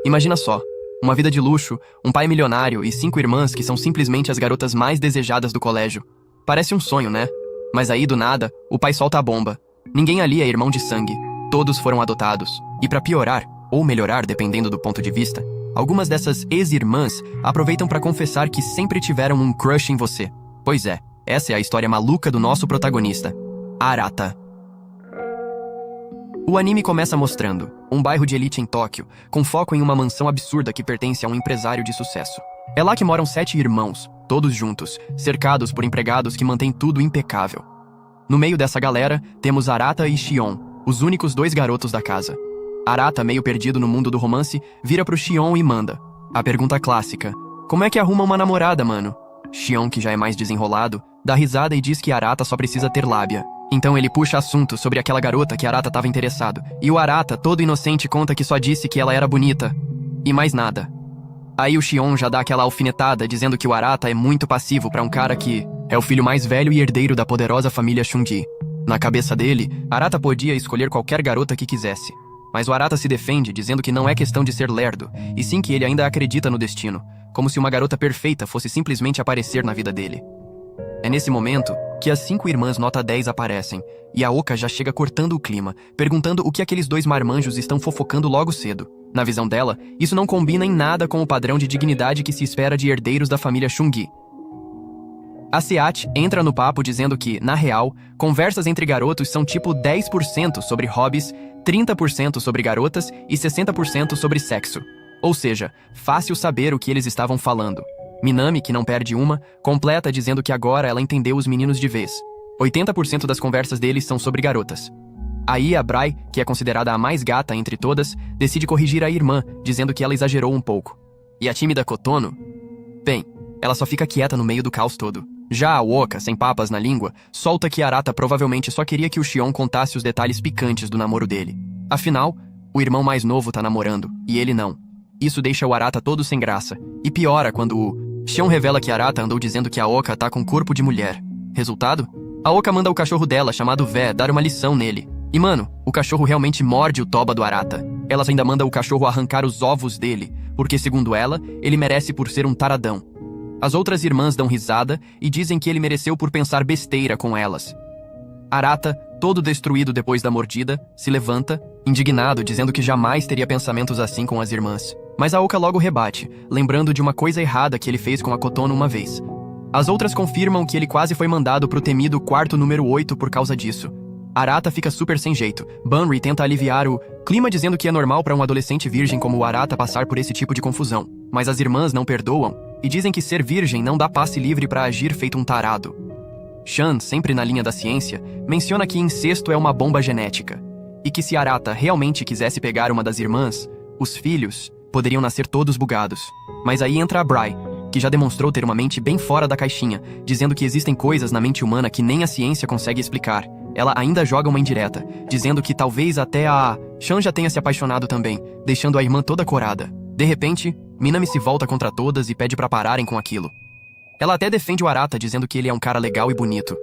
Imagina só, uma vida de luxo, um pai milionário e 5 irmãs que são simplesmente as garotas mais desejadas do colégio. Parece um sonho, né? Mas aí, do nada, o pai solta a bomba. Ninguém ali é irmão de sangue. Todos foram adotados. E pra piorar, ou melhorar, dependendo do ponto de vista, algumas dessas ex-irmãs aproveitam pra confessar que sempre tiveram um crush em você. Pois é, essa é a história maluca do nosso protagonista, Arata. O anime começa mostrando um bairro de elite em Tóquio, com foco em uma mansão absurda que pertence a um empresário de sucesso. É lá que moram 7 irmãos, todos juntos, cercados por empregados que mantêm tudo impecável. No meio dessa galera, temos Arata e Shion, os únicos 2 garotos da casa. Arata, meio perdido no mundo do romance, vira pro Shion e manda a pergunta clássica: como é que arruma uma namorada, mano? Shion, que já é mais desenrolado, dá risada e diz que Arata só precisa ter lábia. Então ele puxa assunto sobre aquela garota que Arata estava interessado, e o Arata, todo inocente, conta que só disse que ela era bonita. E mais nada. Aí o Shion já dá aquela alfinetada, dizendo que o Arata é muito passivo pra um cara que é o filho mais velho e herdeiro da poderosa família Shunji. Na cabeça dele, Arata podia escolher qualquer garota que quisesse. Mas o Arata se defende, dizendo que não é questão de ser lerdo, e sim que ele ainda acredita no destino, como se uma garota perfeita fosse simplesmente aparecer na vida dele. É nesse momento que as 5 irmãs nota 10 aparecem, e a Oka já chega cortando o clima, perguntando o que aqueles 2 marmanjos estão fofocando logo cedo. Na visão dela, isso não combina em nada com o padrão de dignidade que se espera de herdeiros da família Shungi. A Seat entra no papo dizendo que, na real, conversas entre garotos são tipo 10% sobre hobbies, 30% sobre garotas e 60% sobre sexo. Ou seja, fácil saber o que eles estavam falando. Minami, que não perde uma, completa dizendo que agora ela entendeu os meninos de vez. 80% das conversas deles são sobre garotas. Aí a Brai, que é considerada a mais gata entre todas, decide corrigir a irmã, dizendo que ela exagerou um pouco. E a tímida Kotono? Bem, ela só fica quieta no meio do caos todo. Já a Oka, sem papas na língua, solta que Arata provavelmente só queria que o Shion contasse os detalhes picantes do namoro dele. Afinal, o irmão mais novo tá namorando, e ele não. Isso deixa o Arata todo sem graça, e piora quando o Shion revela que Arata andou dizendo que a Oka tá com corpo de mulher. Resultado? A Oka manda o cachorro dela, chamado Vé, dar uma lição nele. E mano, o cachorro realmente morde o toba do Arata. Ela ainda manda o cachorro arrancar os ovos dele, porque segundo ela, ele merece por ser um taradão. As outras irmãs dão risada e dizem que ele mereceu por pensar besteira com elas. Arata, todo destruído depois da mordida, se levanta, indignado, dizendo que jamais teria pensamentos assim com as irmãs. Mas a Oka logo rebate, lembrando de uma coisa errada que ele fez com a Kotono uma vez. As outras confirmam que ele quase foi mandado pro temido quarto número 8 por causa disso. Arata fica super sem jeito. Bunry tenta aliviar o clima dizendo que é normal para um adolescente virgem como o Arata passar por esse tipo de confusão. Mas as irmãs não perdoam e dizem que ser virgem não dá passe livre para agir feito um tarado. Shan, sempre na linha da ciência, menciona que incesto é uma bomba genética. E que se Arata realmente quisesse pegar uma das irmãs, os filhos poderiam nascer todos bugados. Mas aí entra a Brai, que já demonstrou ter uma mente bem fora da caixinha, dizendo que existem coisas na mente humana que nem a ciência consegue explicar. Ela ainda joga uma indireta, dizendo que talvez até a Shan já tenha se apaixonado também, deixando a irmã toda corada. De repente, Minami se volta contra todas e pede pra pararem com aquilo. Ela até defende o Arata, dizendo que ele é um cara legal e bonito.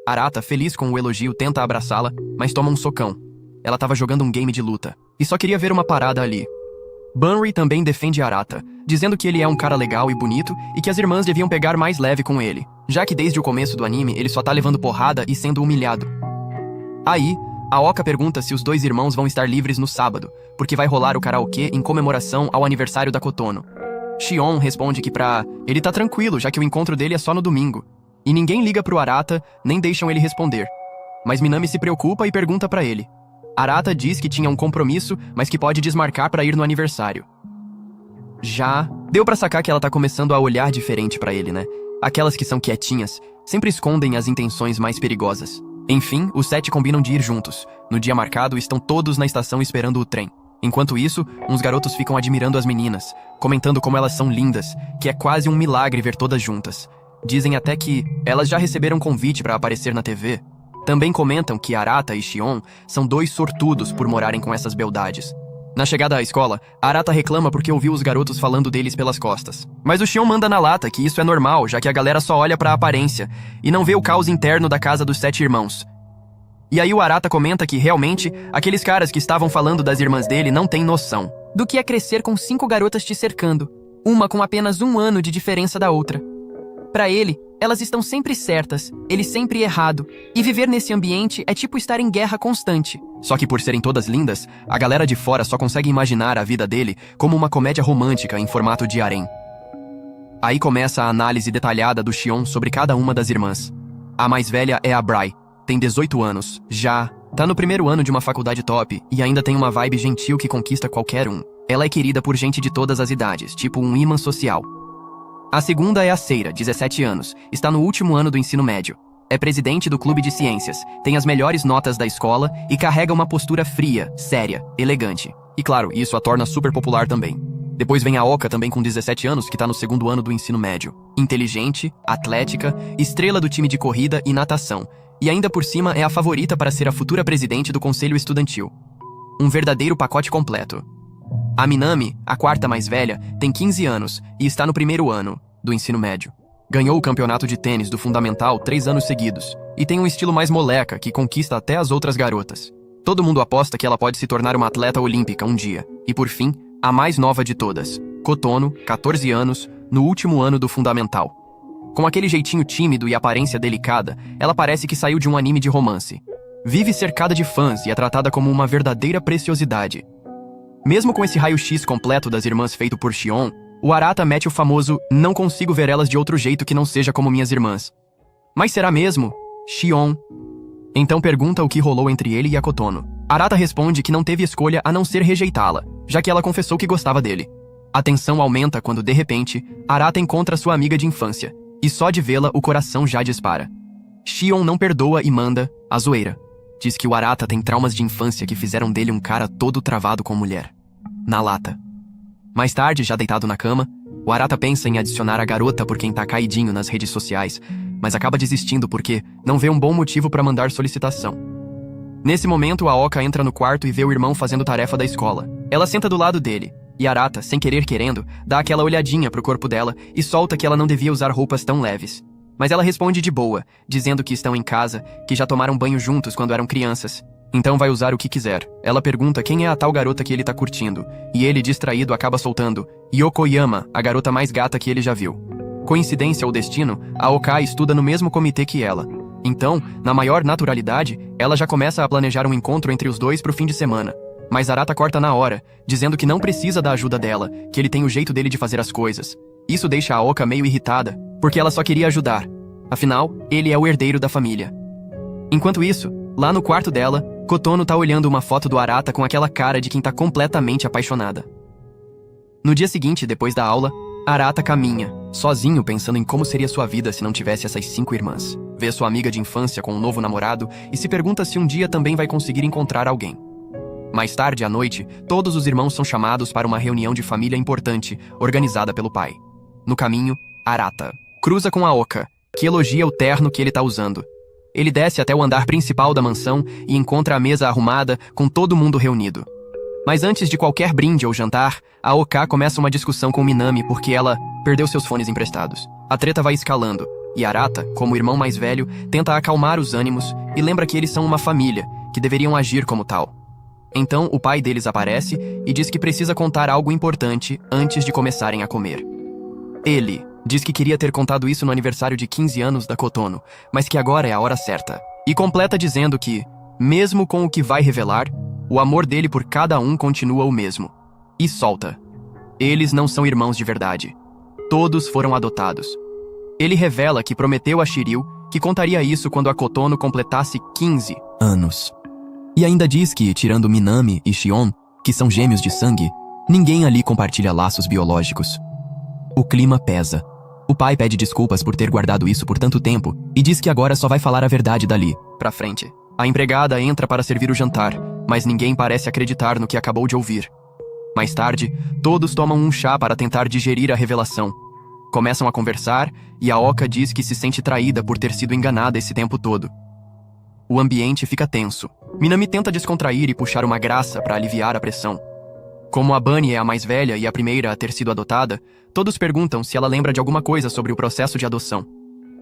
Arata, feliz com o elogio, tenta abraçá-la, mas toma um socão. Ela tava jogando um game de luta, e só queria ver uma parada ali. Bunry também defende Arata, dizendo que ele é um cara legal e bonito e que as irmãs deviam pegar mais leve com ele, já que desde o começo do anime ele só tá levando porrada e sendo humilhado. Aí, a Oka pergunta se os 2 irmãos vão estar livres no sábado, porque vai rolar o karaokê em comemoração ao aniversário da Kotono. Shion responde que ele tá tranquilo, já que o encontro dele é só no domingo. E ninguém liga pro Arata, nem deixam ele responder. Mas Minami se preocupa e pergunta pra ele. Arata diz que tinha um compromisso, mas que pode desmarcar pra ir no aniversário. Já deu pra sacar que ela tá começando a olhar diferente pra ele, né? Aquelas que são quietinhas, sempre escondem as intenções mais perigosas. Enfim, os 7 combinam de ir juntos. No dia marcado, estão todos na estação esperando o trem. Enquanto isso, uns garotos ficam admirando as meninas, comentando como elas são lindas, que é quase um milagre ver todas juntas. Dizem até que elas já receberam convite pra aparecer na TV. Também comentam que Arata e Shion são 2 sortudos por morarem com essas beldades. Na chegada à escola, Arata reclama porque ouviu os garotos falando deles pelas costas. Mas o Shion manda na lata que isso é normal, já que a galera só olha pra aparência e não vê o caos interno da casa dos 7 irmãos. E aí o Arata comenta que, realmente, aqueles caras que estavam falando das irmãs dele não têm noção. do que é crescer com 5 garotas te cercando, uma com apenas 1 ano de diferença da outra. Para ele, elas estão sempre certas, ele sempre errado, e viver nesse ambiente é tipo estar em guerra constante. Só que por serem todas lindas, a galera de fora só consegue imaginar a vida dele como uma comédia romântica em formato de harém. Aí começa a análise detalhada do Xion sobre cada uma das irmãs. A mais velha é a Brai, tem 18 anos, já tá no primeiro ano de uma faculdade top e ainda tem uma vibe gentil que conquista qualquer um. Ela é querida por gente de todas as idades, tipo um imã social. A segunda é a Seira, 17 anos, está no último ano do ensino médio. É presidente do clube de ciências, tem as melhores notas da escola e carrega uma postura fria, séria, elegante. E claro, isso a torna super popular também. Depois vem a Oka, também com 17 anos, que tá no segundo ano do ensino médio. Inteligente, atlética, estrela do time de corrida e natação. E ainda por cima é a favorita para ser a futura presidente do conselho estudantil. Um verdadeiro pacote completo. A Minami, a quarta mais velha, tem 15 anos e está no primeiro ano do ensino médio. Ganhou o campeonato de tênis do Fundamental 3 anos seguidos e tem um estilo mais moleca que conquista até as outras garotas. Todo mundo aposta que ela pode se tornar uma atleta olímpica um dia. E por fim, a mais nova de todas, Kotono, 14 anos, no último ano do Fundamental. Com aquele jeitinho tímido e aparência delicada, ela parece que saiu de um anime de romance. Vive cercada de fãs e é tratada como uma verdadeira preciosidade. Mesmo com esse raio-x completo das irmãs feito por Xion, o Arata mete o famoso "não consigo ver elas de outro jeito que não seja como minhas irmãs". Mas será mesmo? Xion? Então pergunta o que rolou entre ele e a Kotono. Arata responde que não teve escolha a não ser rejeitá-la, já que ela confessou que gostava dele. A tensão aumenta quando, de repente, Arata encontra sua amiga de infância, e só de vê-la o coração já dispara. Xion não perdoa e manda a zoeira. Diz que o Arata tem traumas de infância que fizeram dele um cara todo travado com mulher. Na lata. Mais tarde, já deitado na cama, o Arata pensa em adicionar a garota por quem tá caidinho nas redes sociais, mas acaba desistindo porque não vê um bom motivo pra mandar solicitação. Nesse momento, a Oka entra no quarto e vê o irmão fazendo tarefa da escola. Ela senta do lado dele, e Arata, sem querer querendo, dá aquela olhadinha pro corpo dela e solta que ela não devia usar roupas tão leves. Mas ela responde de boa, dizendo que estão em casa, que já tomaram banho juntos quando eram crianças. Então vai usar o que quiser. Ela pergunta quem é a tal garota que ele tá curtindo, e ele, distraído, acaba soltando Yokoyama, a garota mais gata que ele já viu. Coincidência ou destino, a Oka estuda no mesmo comitê que ela. Então, na maior naturalidade, ela já começa a planejar um encontro entre os dois pro fim de semana. Mas Arata corta na hora, dizendo que não precisa da ajuda dela, que ele tem o jeito dele de fazer as coisas. Isso deixa a Oka meio irritada, porque ela só queria ajudar. Afinal, ele é o herdeiro da família. Enquanto isso, lá no quarto dela, Kotono tá olhando uma foto do Arata com aquela cara de quem tá completamente apaixonada. No dia seguinte, depois da aula, Arata caminha, sozinho pensando em como seria sua vida se não tivesse essas 5 irmãs. Vê sua amiga de infância com um novo namorado e se pergunta se um dia também vai conseguir encontrar alguém. Mais tarde à noite, todos os irmãos são chamados para uma reunião de família importante, organizada pelo pai. No caminho, Arata cruza com a Oka, que elogia o terno que ele tá usando. Ele desce até o andar principal da mansão e encontra a mesa arrumada com todo mundo reunido. Mas antes de qualquer brinde ou jantar, a Oka começa uma discussão com Minami porque ela perdeu seus fones emprestados. A treta vai escalando, e Arata, como irmão mais velho, tenta acalmar os ânimos e lembra que eles são uma família, que deveriam agir como tal. Então, o pai deles aparece e diz que precisa contar algo importante antes de começarem a comer. Ele diz que queria ter contado isso no aniversário de 15 anos da Kotono, mas que agora é a hora certa. E completa dizendo que, mesmo com o que vai revelar, o amor dele por cada um continua o mesmo. E solta. Eles não são irmãos de verdade. Todos foram adotados. Ele revela que prometeu a Shiryu que contaria isso quando a Kotono completasse 15 anos. E ainda diz que, tirando Minami e Xion, que são gêmeos de sangue, ninguém ali compartilha laços biológicos. O clima pesa. O pai pede desculpas por ter guardado isso por tanto tempo e diz que agora só vai falar a verdade dali pra frente. A empregada entra para servir o jantar, mas ninguém parece acreditar no que acabou de ouvir. Mais tarde, todos tomam um chá para tentar digerir a revelação. Começam a conversar e a Oka diz que se sente traída por ter sido enganada esse tempo todo. O ambiente fica tenso. Minami tenta descontrair e puxar uma graça para aliviar a pressão. Como a Bunny é a mais velha e a primeira a ter sido adotada, todos perguntam se ela lembra de alguma coisa sobre o processo de adoção.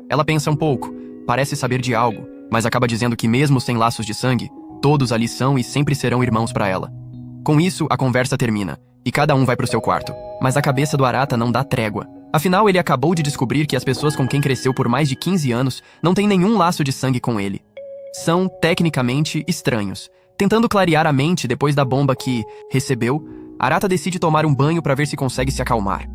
Ela pensa um pouco, parece saber de algo, mas acaba dizendo que mesmo sem laços de sangue, todos ali são e sempre serão irmãos para ela. Com isso, a conversa termina, e cada um vai pro seu quarto. Mas a cabeça do Arata não dá trégua. Afinal, ele acabou de descobrir que as pessoas com quem cresceu por mais de 15 anos não têm nenhum laço de sangue com ele. São, tecnicamente, estranhos. Tentando clarear a mente depois da bomba que recebeu, Arata decide tomar um banho para ver se consegue se acalmar.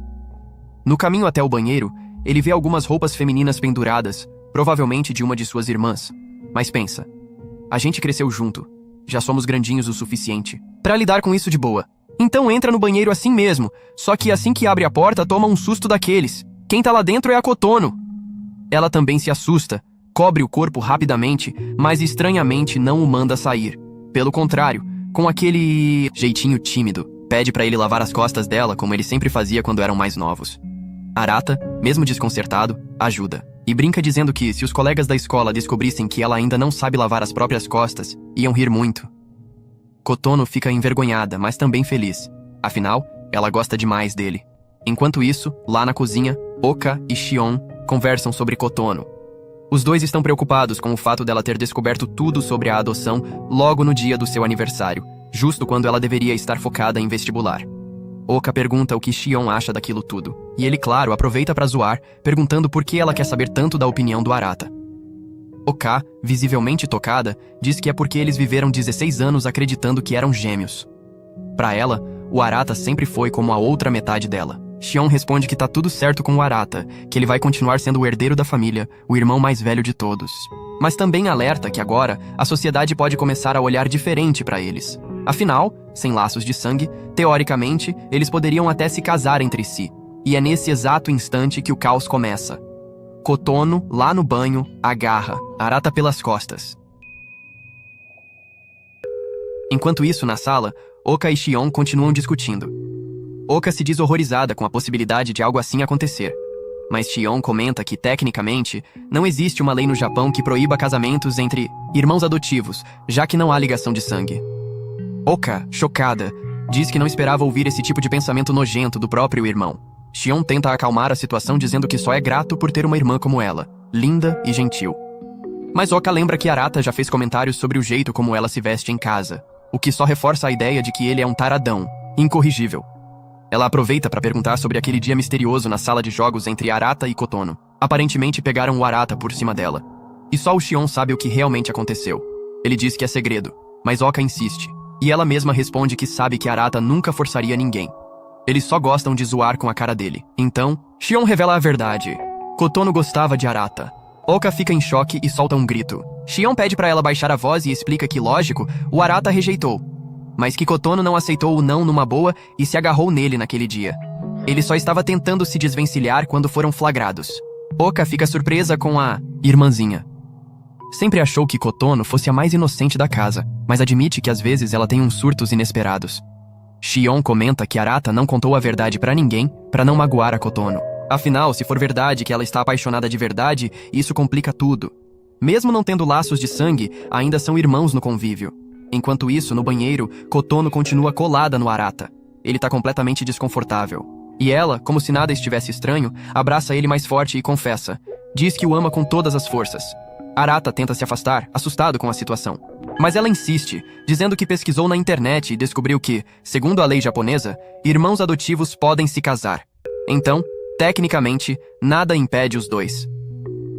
No caminho até o banheiro, ele vê algumas roupas femininas penduradas, provavelmente de uma de suas irmãs. Mas pensa, a gente cresceu junto, já somos grandinhos o suficiente para lidar com isso de boa. Então entra no banheiro assim mesmo, só que assim que abre a porta toma um susto daqueles. Quem tá lá dentro é a Kotono. Ela também se assusta, cobre o corpo rapidamente, mas estranhamente não o manda sair. Pelo contrário, com aquele jeitinho tímido, pede pra ele lavar as costas dela como ele sempre fazia quando eram mais novos. Arata, mesmo desconcertado, ajuda. E brinca dizendo que, se os colegas da escola descobrissem que ela ainda não sabe lavar as próprias costas, iam rir muito. Kotono fica envergonhada, mas também feliz. Afinal, ela gosta demais dele. Enquanto isso, lá na cozinha, Oka e Shion conversam sobre Kotono. Os dois estão preocupados com o fato dela ter descoberto tudo sobre a adoção logo no dia do seu aniversário, justo quando ela deveria estar focada em vestibular. Oka pergunta o que Shion acha daquilo tudo, e ele, claro, aproveita pra zoar, perguntando por que ela quer saber tanto da opinião do Arata. Oka, visivelmente tocada, diz que é porque eles viveram 16 anos acreditando que eram gêmeos. Pra ela, o Arata sempre foi como a outra metade dela. Shion responde que tá tudo certo com o Arata, que ele vai continuar sendo o herdeiro da família, o irmão mais velho de todos. Mas também alerta que agora, a sociedade pode começar a olhar diferente pra eles. Afinal, sem laços de sangue, teoricamente, eles poderiam até se casar entre si. E é nesse exato instante que o caos começa. Kotono, lá no banho, agarra Arata pelas costas. Enquanto isso, na sala, Oka e Shion continuam discutindo. Oka se diz horrorizada com a possibilidade de algo assim acontecer. Mas Shion comenta que, tecnicamente, não existe uma lei no Japão que proíba casamentos entre irmãos adotivos, já que não há ligação de sangue. Oka, chocada, diz que não esperava ouvir esse tipo de pensamento nojento do próprio irmão. Shion tenta acalmar a situação dizendo que só é grato por ter uma irmã como ela, linda e gentil. Mas Oka lembra que Arata já fez comentários sobre o jeito como ela se veste em casa, o que só reforça a ideia de que ele é um taradão, incorrigível. Ela aproveita para perguntar sobre aquele dia misterioso na sala de jogos entre Arata e Kotono. Aparentemente pegaram o Arata por cima dela. E só o Shion sabe o que realmente aconteceu. Ele diz que é segredo, mas Oka insiste. E ela mesma responde que sabe que Arata nunca forçaria ninguém. Eles só gostam de zoar com a cara dele. Então, Shion revela a verdade. Kotono gostava de Arata. Oka fica em choque e solta um grito. Shion pede pra ela baixar a voz e explica que, lógico, o Arata rejeitou. Mas que Kotono não aceitou o não numa boa e se agarrou nele naquele dia. Ele só estava tentando se desvencilhar quando foram flagrados. Oka fica surpresa com a irmãzinha. Sempre achou que Kotono fosse a mais inocente da casa, mas admite que às vezes ela tem uns surtos inesperados. Shion comenta que Arata não contou a verdade pra ninguém pra não magoar a Kotono. Afinal, se for verdade que ela está apaixonada de verdade, isso complica tudo. Mesmo não tendo laços de sangue, ainda são irmãos no convívio. Enquanto isso, no banheiro, Kotono continua colada no Arata. Ele tá completamente desconfortável. E ela, como se nada estivesse estranho, abraça ele mais forte e confessa. Diz que o ama com todas as forças. Arata tenta se afastar, assustado com a situação. Mas ela insiste, dizendo que pesquisou na internet e descobriu que, segundo a lei japonesa, irmãos adotivos podem se casar. Então, tecnicamente, nada impede os dois.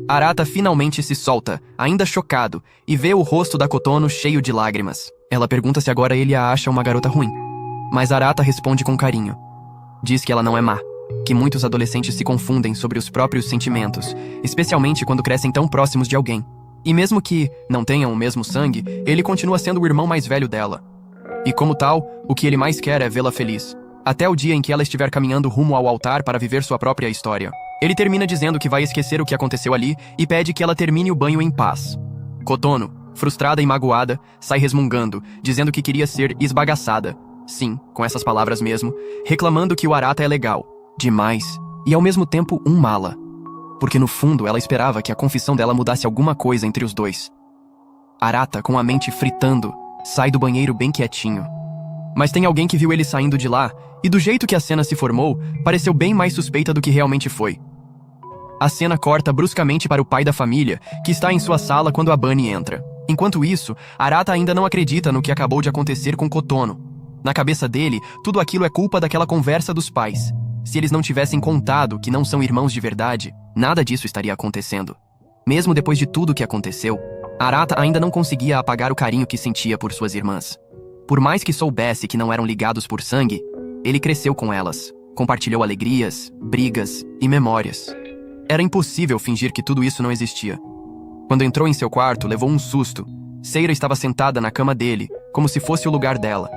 Arata finalmente se solta, ainda chocado, e vê o rosto da Kotono cheio de lágrimas. Ela pergunta se agora ele a acha uma garota ruim. Mas Arata responde com carinho. Diz que ela não é má, que muitos adolescentes se confundem sobre os próprios sentimentos, especialmente quando crescem tão próximos de alguém. E mesmo que não tenham o mesmo sangue, ele continua sendo o irmão mais velho dela. E como tal, o que ele mais quer é vê-la feliz, até o dia em que ela estiver caminhando rumo ao altar para viver sua própria história. Ele termina dizendo que vai esquecer o que aconteceu ali e pede que ela termine o banho em paz. Kotono, frustrada e magoada, sai resmungando, dizendo que queria ser esbagaçada. Sim, com essas palavras mesmo, reclamando que o Arata é legal, demais, e ao mesmo tempo um mala. Porque no fundo ela esperava que a confissão dela mudasse alguma coisa entre os dois. Arata, com a mente fritando, sai do banheiro bem quietinho. Mas tem alguém que viu ele saindo de lá, e do jeito que a cena se formou, pareceu bem mais suspeita do que realmente foi. A cena corta bruscamente para o pai da família, que está em sua sala quando a Bunny entra. Enquanto isso, Arata ainda não acredita no que acabou de acontecer com Kotono. Na cabeça dele, tudo aquilo é culpa daquela conversa dos pais. Se eles não tivessem contado que não são irmãos de verdade, nada disso estaria acontecendo. Mesmo depois de tudo o que aconteceu, Arata ainda não conseguia apagar o carinho que sentia por suas irmãs. Por mais que soubesse que não eram ligados por sangue, ele cresceu com elas, compartilhou alegrias, brigas e memórias. Era impossível fingir que tudo isso não existia. Quando entrou em seu quarto, levou um susto. Seira estava sentada na cama dele, como se fosse o lugar dela.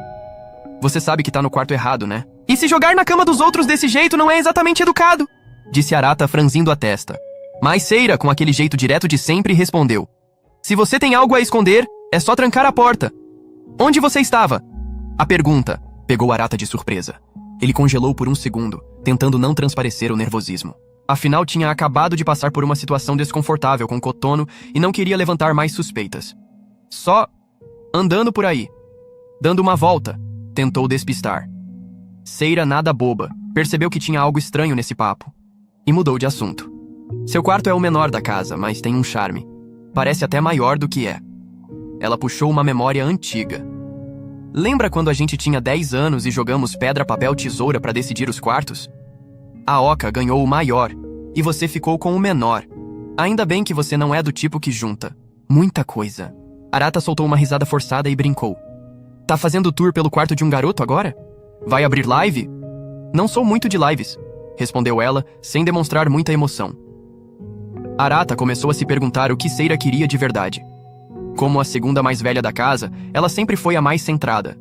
Você sabe que tá no quarto errado, né? E se jogar na cama dos outros desse jeito não é exatamente educado, disse Arata franzindo a testa. Mas Seira, com aquele jeito direto de sempre, respondeu. Se você tem algo a esconder, é só trancar a porta. Onde você estava? A pergunta pegou Arata de surpresa. Ele congelou por um segundo, tentando não transparecer o nervosismo. Afinal, tinha acabado de passar por uma situação desconfortável com Kotono e não queria levantar mais suspeitas. Só andando por aí, dando uma volta, tentou despistar. Seira, nada boba, percebeu que tinha algo estranho nesse papo e mudou de assunto. Seu quarto é o menor da casa, mas tem um charme. Parece até maior do que é. Ela puxou uma memória antiga. Lembra quando a gente tinha 10 anos e jogamos pedra, papel, tesoura para decidir os quartos? A Oca ganhou o maior e você ficou com o menor. Ainda bem que você não é do tipo que junta muita coisa. Arata soltou uma risada forçada e brincou. Tá fazendo tour pelo quarto de um garoto agora? Vai abrir live? Não sou muito de lives, respondeu ela, sem demonstrar muita emoção. Arata começou a se perguntar o que Seira queria de verdade. Como a segunda mais velha da casa, ela sempre foi a mais centrada.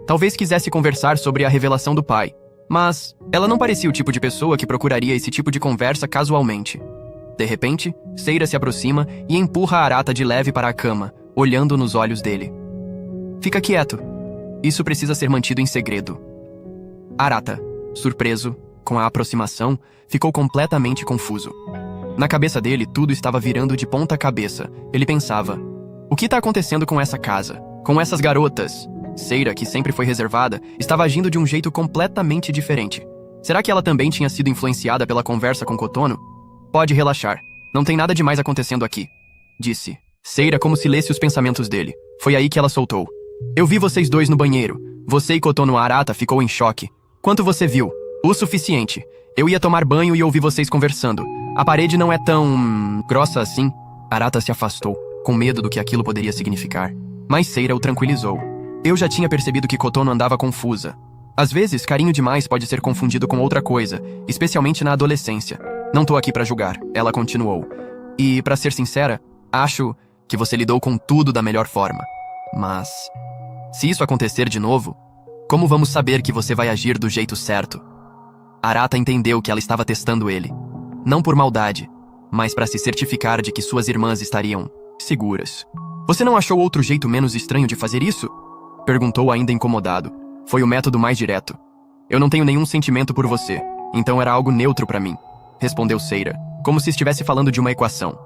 Talvez quisesse conversar sobre a revelação do pai, mas ela não parecia o tipo de pessoa que procuraria esse tipo de conversa casualmente. De repente, Seira se aproxima e empurra Arata de leve para a cama, olhando nos olhos dele. Fica quieto. Isso precisa ser mantido em segredo. Arata, surpreso com a aproximação, ficou completamente confuso. Na cabeça dele, tudo estava virando de ponta cabeça. Ele pensava, o que está acontecendo com essa casa? Com essas garotas? Seira, que sempre foi reservada, estava agindo de um jeito completamente diferente. Será que ela também tinha sido influenciada pela conversa com Kotono? Pode relaxar. Não tem nada demais acontecendo aqui, disse Seira, como se lesse os pensamentos dele. Foi aí que ela soltou. Eu vi vocês dois no banheiro. Você e Kotono. Arata ficou em choque. Quanto você viu? O suficiente. Eu ia tomar banho e ouvi vocês conversando. A parede não é tão grossa assim. Arata se afastou, com medo do que aquilo poderia significar. Mas Seira o tranquilizou. Eu já tinha percebido que Kotono andava confusa. Às vezes, carinho demais pode ser confundido com outra coisa, especialmente na adolescência. Não tô aqui pra julgar, ela continuou. E, pra ser sincera, acho que você lidou com tudo da melhor forma. Mas, se isso acontecer de novo, como vamos saber que você vai agir do jeito certo? Arata entendeu que ela estava testando ele. Não por maldade, mas para se certificar de que suas irmãs estariam seguras. Você não achou outro jeito menos estranho de fazer isso? Perguntou ainda incomodado. Foi o método mais direto. Eu não tenho nenhum sentimento por você, então era algo neutro para mim, respondeu Seira, como se estivesse falando de uma equação.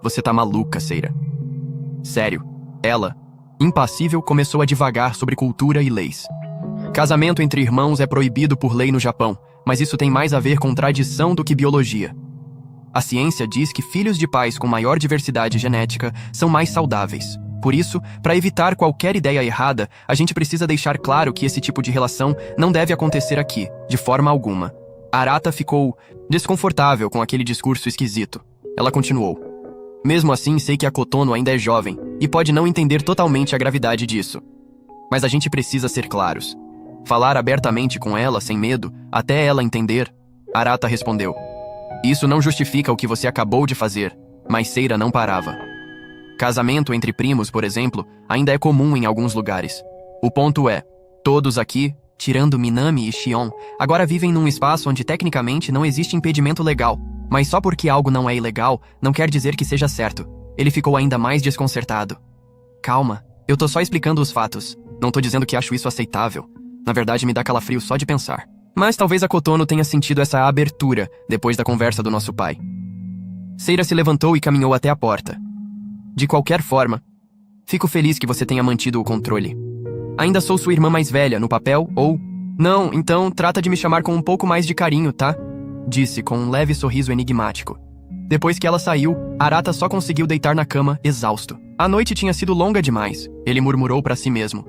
Você tá maluca, Seira. Sério. Ela, impassível, começou a divagar sobre cultura e leis. Casamento entre irmãos é proibido por lei no Japão, mas isso tem mais a ver com tradição do que biologia. A ciência diz que filhos de pais com maior diversidade genética são mais saudáveis. Por isso, para evitar qualquer ideia errada, a gente precisa deixar claro que esse tipo de relação não deve acontecer aqui, de forma alguma. Arata ficou desconfortável com aquele discurso esquisito. Ela continuou. Mesmo assim, sei que a Kotono ainda é jovem e pode não entender totalmente a gravidade disso. Mas a gente precisa ser claros. Falar abertamente com ela, sem medo, até ela entender. Arata respondeu. Isso não justifica o que você acabou de fazer, mas Seira não parava. Casamento entre primos, por exemplo, ainda é comum em alguns lugares. O ponto é, todos aqui, tirando Minami e Shion, agora vivem num espaço onde tecnicamente não existe impedimento legal. Mas só porque algo não é ilegal, não quer dizer que seja certo. Ele ficou ainda mais desconcertado. Calma, eu tô só explicando os fatos. Não tô dizendo que acho isso aceitável. Na verdade, me dá calafrio só de pensar. Mas talvez a Kotono tenha sentido essa abertura depois da conversa do nosso pai. Seira se levantou e caminhou até a porta. De qualquer forma, fico feliz que você tenha mantido o controle. Ainda sou sua irmã mais velha, no papel, ou... Não, então trata de me chamar com um pouco mais de carinho, tá? Disse com um leve sorriso enigmático. Depois que ela saiu, Arata só conseguiu deitar na cama, exausto. A noite tinha sido longa demais, ele murmurou para si mesmo.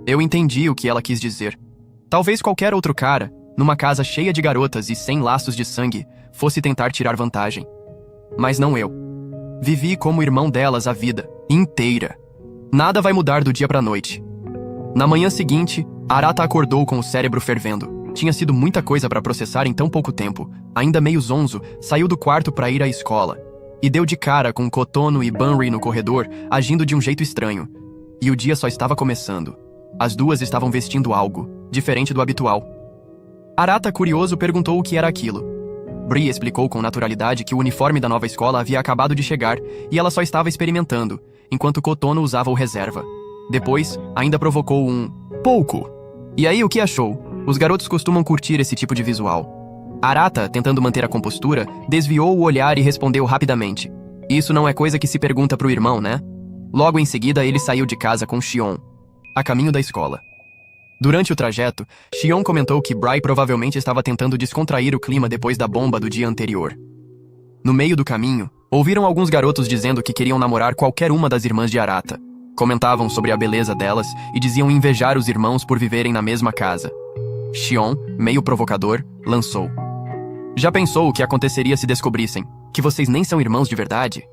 Eu entendi o que ela quis dizer. Talvez qualquer outro cara, numa casa cheia de garotas e sem laços de sangue, fosse tentar tirar vantagem. Mas não eu. Vivi como irmão delas a vida inteira. Nada vai mudar do dia pra noite. Na manhã seguinte, Arata acordou com o cérebro fervendo. Tinha sido muita coisa pra processar em tão pouco tempo. Ainda meio zonzo, saiu do quarto pra ir à escola. E deu de cara com Kotono e Banri no corredor, agindo de um jeito estranho. E o dia só estava começando. As duas estavam vestindo algo, diferente do habitual. Arata, curioso, perguntou o que era aquilo. Bri explicou com naturalidade que o uniforme da nova escola havia acabado de chegar e ela só estava experimentando, enquanto Kotono usava o reserva. Depois, ainda provocou um pouco. E aí, o que achou? Os garotos costumam curtir esse tipo de visual. Arata, tentando manter a compostura, desviou o olhar e respondeu rapidamente. Isso não é coisa que se pergunta pro irmão, né? Logo em seguida, ele saiu de casa com Xion, a caminho da escola. Durante o trajeto, Xion comentou que Bri provavelmente estava tentando descontrair o clima depois da bomba do dia anterior. No meio do caminho, ouviram alguns garotos dizendo que queriam namorar qualquer uma das irmãs de Arata. Comentavam sobre a beleza delas e diziam invejar os irmãos por viverem na mesma casa. Xion, meio provocador, lançou: já pensou o que aconteceria se descobrissem que vocês nem são irmãos de verdade?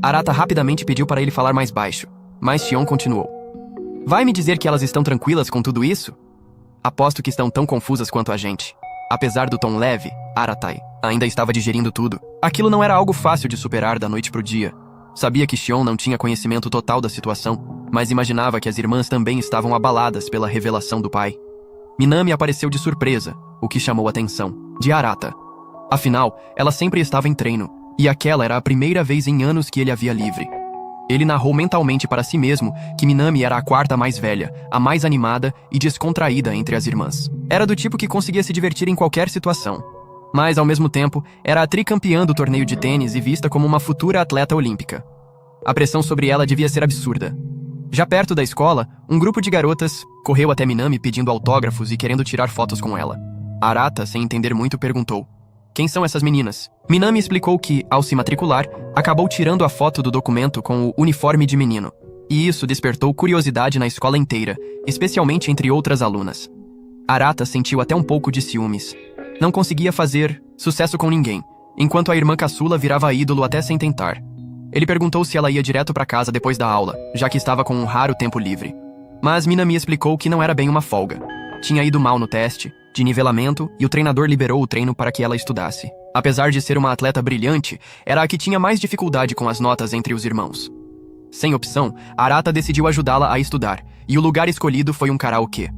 Arata rapidamente pediu para ele falar mais baixo, mas Xion continuou: vai me dizer que elas estão tranquilas com tudo isso? Aposto que estão tão confusas quanto a gente. Apesar do tom leve, Aratai ainda estava digerindo tudo. Aquilo não era algo fácil de superar da noite pro dia. Sabia que Xion não tinha conhecimento total da situação, mas imaginava que as irmãs também estavam abaladas pela revelação do pai. Minami apareceu de surpresa, o que chamou a atenção de Arata. Afinal, ela sempre estava em treino, e aquela era a primeira vez em anos que ele a via livre. Ele narrou mentalmente para si mesmo que Minami era a quarta mais velha, a mais animada e descontraída entre as irmãs. Era do tipo que conseguia se divertir em qualquer situação. Mas, ao mesmo tempo, era a tricampeã do torneio de tênis e vista como uma futura atleta olímpica. A pressão sobre ela devia ser absurda. Já perto da escola, um grupo de garotas correu até Minami pedindo autógrafos e querendo tirar fotos com ela. Arata, sem entender muito, perguntou: quem são essas meninas? Minami explicou que, ao se matricular, acabou tirando a foto do documento com o uniforme de menino. E isso despertou curiosidade na escola inteira, especialmente entre outras alunas. Arata sentiu até um pouco de ciúmes. Não conseguia fazer sucesso com ninguém, enquanto a irmã caçula virava ídolo até sem tentar. Ele perguntou se ela ia direto para casa depois da aula, já que estava com um raro tempo livre. Mas Minami explicou que não era bem uma folga. Tinha ido mal no teste de nivelamento e o treinador liberou o treino para que ela estudasse. Apesar de ser uma atleta brilhante, era a que tinha mais dificuldade com as notas entre os irmãos. Sem opção, Arata decidiu ajudá-la a estudar, e o lugar escolhido foi um karaokê.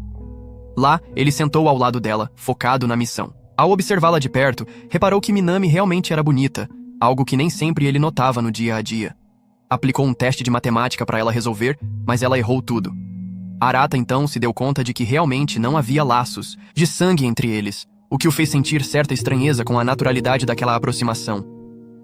Lá, ele sentou ao lado dela, focado na missão. Ao observá-la de perto, reparou que Minami realmente era bonita, algo que nem sempre ele notava no dia a dia. Aplicou um teste de matemática para ela resolver, mas ela errou tudo. Arata então se deu conta de que realmente não havia laços de sangue entre eles, o que o fez sentir certa estranheza com a naturalidade daquela aproximação.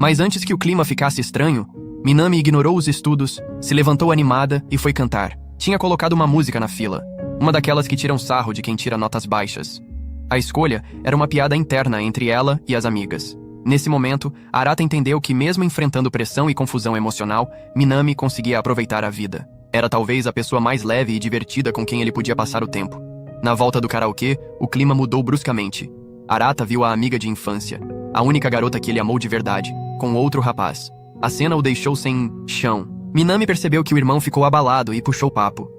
Mas antes que o clima ficasse estranho, Minami ignorou os estudos, se levantou animada e foi cantar. Tinha colocado uma música na fila, uma daquelas que tiram sarro de quem tira notas baixas. A escolha era uma piada interna entre ela e as amigas. Nesse momento, Arata entendeu que mesmo enfrentando pressão e confusão emocional, Minami conseguia aproveitar a vida. Era talvez a pessoa mais leve e divertida com quem ele podia passar o tempo. Na volta do karaokê, o clima mudou bruscamente. Arata viu a amiga de infância, a única garota que ele amou de verdade, com outro rapaz. A cena o deixou sem chão. Minami percebeu que o irmão ficou abalado e puxou papo.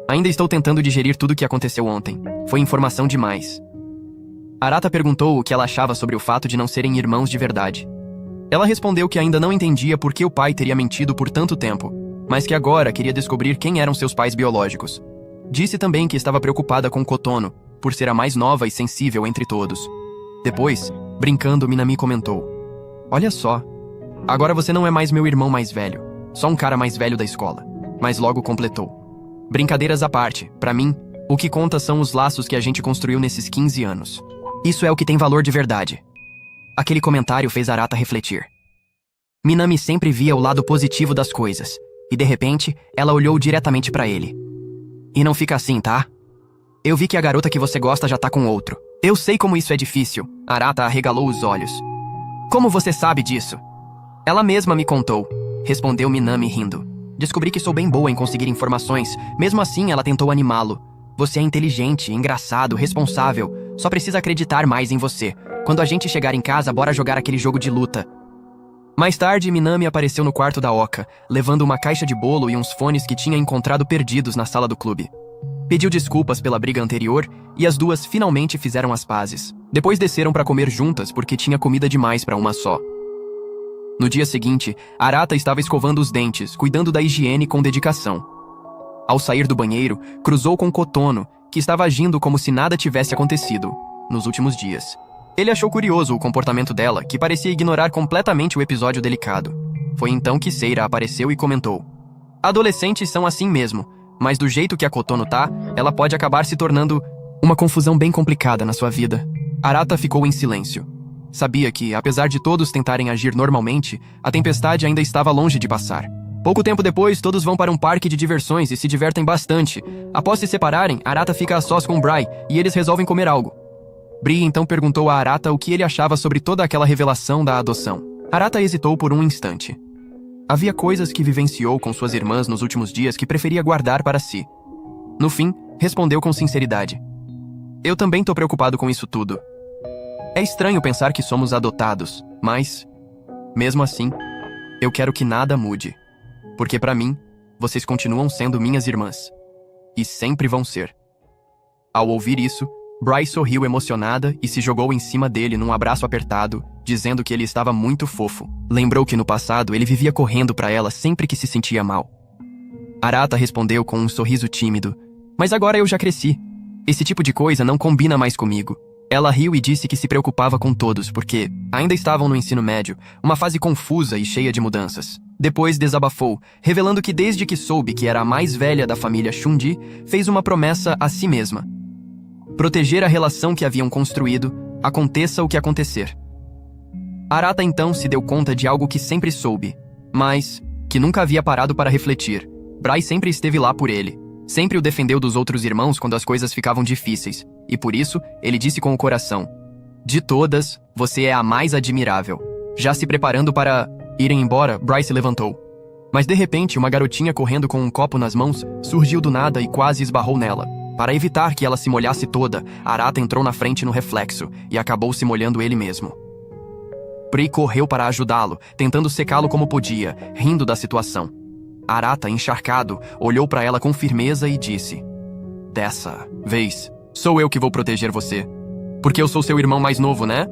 Ainda estou tentando digerir tudo o que aconteceu ontem. Foi informação demais. Arata perguntou o que ela achava sobre o fato de não serem irmãos de verdade. Ela respondeu que ainda não entendia por que o pai teria mentido por tanto tempo, mas que agora queria descobrir quem eram seus pais biológicos. Disse também que estava preocupada com Kotono, por ser a mais nova e sensível entre todos. Depois, brincando, Minami comentou: olha só, agora você não é mais meu irmão mais velho, só um cara mais velho da escola. Mas logo completou: brincadeiras à parte, pra mim, o que conta são os laços que a gente construiu nesses 15 anos. Isso é o que tem valor de verdade. Aquele comentário fez Arata refletir. Minami sempre via o lado positivo das coisas, e de repente, ela olhou diretamente pra ele. E não fica assim, tá? Eu vi que a garota que você gosta já tá com outro. Eu sei como isso é difícil. Arata arregalou os olhos. Como você sabe disso? Ela mesma me contou, respondeu Minami rindo. Descobri que sou bem boa em conseguir informações, mesmo assim ela tentou animá-lo. Você é inteligente, engraçado, responsável. Só precisa acreditar mais em você. Quando a gente chegar em casa, bora jogar aquele jogo de luta. Mais tarde, Minami apareceu no quarto da Oka, levando uma caixa de bolo e uns fones que tinha encontrado perdidos na sala do clube. Pediu desculpas pela briga anterior e as duas finalmente fizeram as pazes. Depois desceram para comer juntas porque tinha comida demais para uma só. No dia seguinte, Arata estava escovando os dentes, cuidando da higiene com dedicação. Ao sair do banheiro, cruzou com Kotono, que estava agindo como se nada tivesse acontecido nos últimos dias. Ele achou curioso o comportamento dela, que parecia ignorar completamente o episódio delicado. Foi então que Seira apareceu e comentou: adolescentes são assim mesmo, mas do jeito que a Kotono tá, ela pode acabar se tornando uma confusão bem complicada na sua vida. Arata ficou em silêncio. Sabia que, apesar de todos tentarem agir normalmente, a tempestade ainda estava longe de passar. Pouco tempo depois, todos vão para um parque de diversões e se divertem bastante. Após se separarem, Arata fica a sós com Bry e eles resolvem comer algo. Bri então perguntou a Arata o que ele achava sobre toda aquela revelação da adoção. Arata hesitou por um instante. Havia coisas que vivenciou com suas irmãs nos últimos dias que preferia guardar para si. No fim, respondeu com sinceridade: eu também tô preocupado com isso tudo. É estranho pensar que somos adotados, mas, mesmo assim, eu quero que nada mude. Porque pra mim, vocês continuam sendo minhas irmãs. E sempre vão ser. Ao ouvir isso, Bry sorriu emocionada e se jogou em cima dele num abraço apertado, dizendo que ele estava muito fofo. Lembrou que no passado ele vivia correndo pra ela sempre que se sentia mal. Arata respondeu com um sorriso tímido: mas agora eu já cresci. Esse tipo de coisa não combina mais comigo. Ela riu e disse que se preocupava com todos porque ainda estavam no ensino médio, uma fase confusa e cheia de mudanças. Depois desabafou, revelando que desde que soube que era a mais velha da família Shundi, fez uma promessa a si mesma: proteger a relação que haviam construído, aconteça o que acontecer. Arata então se deu conta de algo que sempre soube, mas que nunca havia parado para refletir. Bry sempre esteve lá por ele. Sempre o defendeu dos outros irmãos quando as coisas ficavam difíceis, e por isso, ele disse com o coração: de todas, você é a mais admirável. Já se preparando para irem embora, Bry se levantou. Mas de repente, uma garotinha correndo com um copo nas mãos surgiu do nada e quase esbarrou nela. Para evitar que ela se molhasse toda, Arata entrou na frente no reflexo e acabou se molhando ele mesmo. Bry correu para ajudá-lo, tentando secá-lo como podia, rindo da situação. Arata, encharcado, olhou para ela com firmeza e disse: dessa vez, sou eu que vou proteger você. Porque eu sou seu irmão mais novo, né?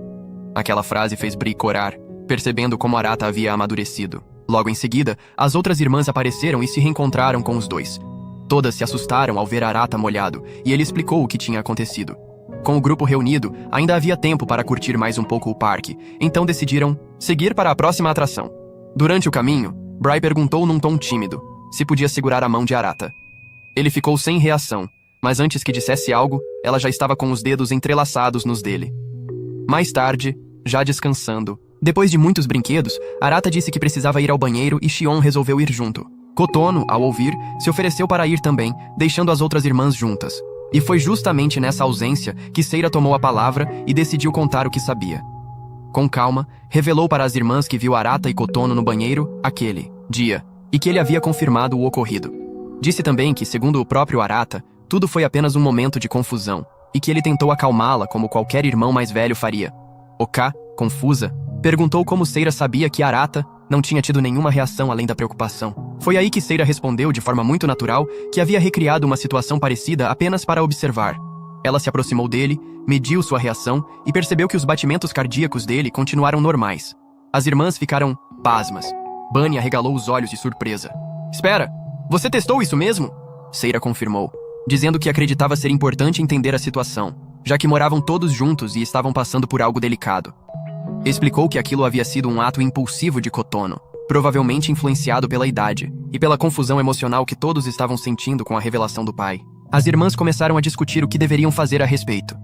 Aquela frase fez Bry corar, percebendo como Arata havia amadurecido. Logo em seguida, as outras irmãs apareceram e se reencontraram com os dois. Todas se assustaram ao ver Arata molhado, e ele explicou o que tinha acontecido. Com o grupo reunido, ainda havia tempo para curtir mais um pouco o parque, então decidiram seguir para a próxima atração. Durante o caminho, Bry perguntou num tom tímido se podia segurar a mão de Arata. Ele ficou sem reação, mas antes que dissesse algo, ela já estava com os dedos entrelaçados nos dele. Mais tarde, já descansando, depois de muitos brinquedos, Arata disse que precisava ir ao banheiro e Shion resolveu ir junto. Kotono, ao ouvir, se ofereceu para ir também, deixando as outras irmãs juntas. E foi justamente nessa ausência que Seira tomou a palavra e decidiu contar o que sabia. Com calma, revelou para as irmãs que viu Arata e Kotono no banheiro aquele dia, e que ele havia confirmado o ocorrido. Disse também que, segundo o próprio Arata, tudo foi apenas um momento de confusão, e que ele tentou acalmá-la como qualquer irmão mais velho faria. Oka, confusa, perguntou como Seira sabia que Arata não tinha tido nenhuma reação além da preocupação. Foi aí que Seira respondeu de forma muito natural que havia recriado uma situação parecida apenas para observar. Ela se aproximou dele, mediu sua reação e percebeu que os batimentos cardíacos dele continuaram normais. As irmãs ficaram pasmas. Bunny arregalou os olhos de surpresa. Espera, você testou isso mesmo? Seira confirmou, dizendo que acreditava ser importante entender a situação, já que moravam todos juntos e estavam passando por algo delicado. Explicou que aquilo havia sido um ato impulsivo de Kotono, provavelmente influenciado pela idade e pela confusão emocional que todos estavam sentindo com a revelação do pai. As irmãs começaram a discutir o que deveriam fazer a respeito.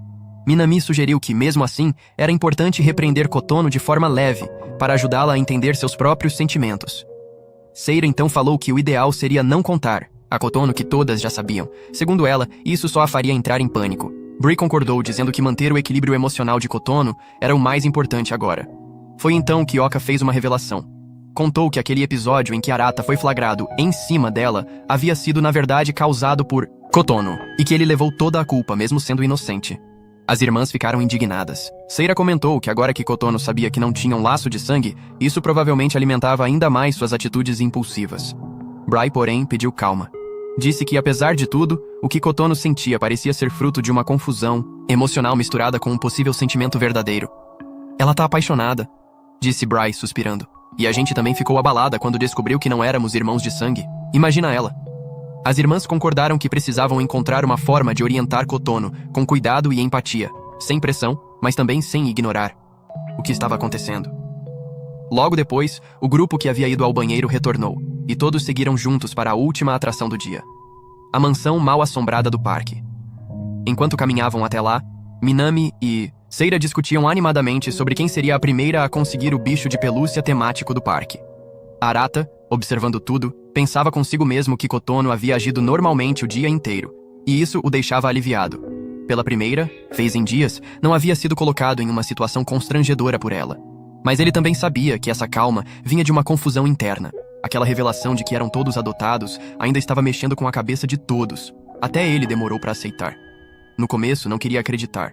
Minami sugeriu que, mesmo assim, era importante repreender Kotono de forma leve, para ajudá-la a entender seus próprios sentimentos. Seira então falou que o ideal seria não contar a Kotono que todas já sabiam. Segundo ela, isso só a faria entrar em pânico. Bry concordou, dizendo que manter o equilíbrio emocional de Kotono era o mais importante agora. Foi então que Oka fez uma revelação. Contou que aquele episódio em que Arata foi flagrado em cima dela havia sido, na verdade, causado por Kotono, e que ele levou toda a culpa mesmo sendo inocente. As irmãs ficaram indignadas. Seira comentou que agora que Kotono sabia que não tinha um laço de sangue, isso provavelmente alimentava ainda mais suas atitudes impulsivas. Bry, porém, pediu calma. Disse que, apesar de tudo, o que Kotono sentia parecia ser fruto de uma confusão emocional misturada com um possível sentimento verdadeiro. Ela tá apaixonada, disse Bry, suspirando. E a gente também ficou abalada quando descobriu que não éramos irmãos de sangue. Imagina ela. As irmãs concordaram que precisavam encontrar uma forma de orientar Kotono, com cuidado e empatia, sem pressão, mas também sem ignorar o que estava acontecendo. Logo depois, o grupo que havia ido ao banheiro retornou, e todos seguiram juntos para a última atração do dia. A mansão mal-assombrada do parque. Enquanto caminhavam até lá, Minami e Seira discutiam animadamente sobre quem seria a primeira a conseguir o bicho de pelúcia temático do parque. Arata, observando tudo, pensava consigo mesmo que Kotono havia agido normalmente o dia inteiro, e isso o deixava aliviado. Pela primeira vez em dias, não havia sido colocado em uma situação constrangedora por ela. Mas ele também sabia que essa calma vinha de uma confusão interna. Aquela revelação de que eram todos adotados ainda estava mexendo com a cabeça de todos. Até ele demorou para aceitar. No começo, não queria acreditar.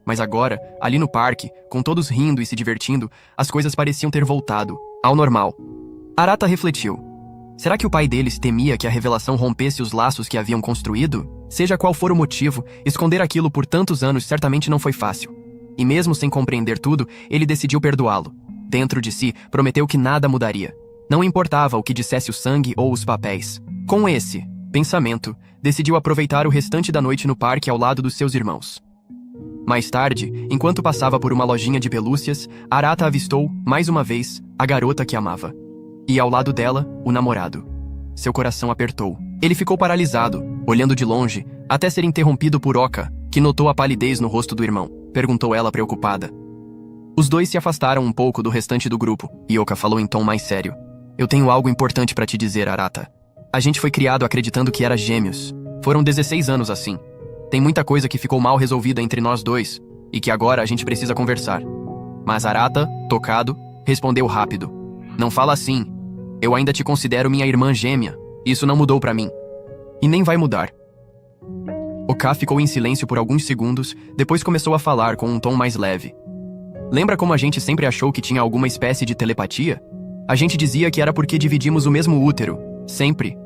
Mas agora, ali no parque, com todos rindo e se divertindo, as coisas pareciam ter voltado ao normal. Arata refletiu. Será que o pai deles temia que a revelação rompesse os laços que haviam construído? Seja qual for o motivo, esconder aquilo por tantos anos certamente não foi fácil. E mesmo sem compreender tudo, ele decidiu perdoá-lo. Dentro de si, prometeu que nada mudaria. Não importava o que dissesse o sangue ou os papéis. Com esse pensamento, decidiu aproveitar o restante da noite no parque ao lado dos seus irmãos. Mais tarde, enquanto passava por uma lojinha de pelúcias, Arata avistou, mais uma vez, a garota que amava. E ao lado dela, o namorado. Seu coração apertou. Ele ficou paralisado, olhando de longe, até ser interrompido por Oka, que notou a palidez no rosto do irmão. Perguntou ela preocupada. Os dois se afastaram um pouco do restante do grupo, e Oka falou em tom mais sério. Eu tenho algo importante para te dizer, Arata. A gente foi criado acreditando que era gêmeos. Foram 16 anos assim. Tem muita coisa que ficou mal resolvida entre nós dois, e que agora a gente precisa conversar. Mas Arata, tocado, respondeu rápido. Não fala assim. Eu ainda te considero minha irmã gêmea. Isso não mudou pra mim. E nem vai mudar. Oka ficou em silêncio por alguns segundos, depois começou a falar com um tom mais leve. Lembra como a gente sempre achou que tinha alguma espécie de telepatia? A gente dizia que era porque dividimos o mesmo útero. Sempre.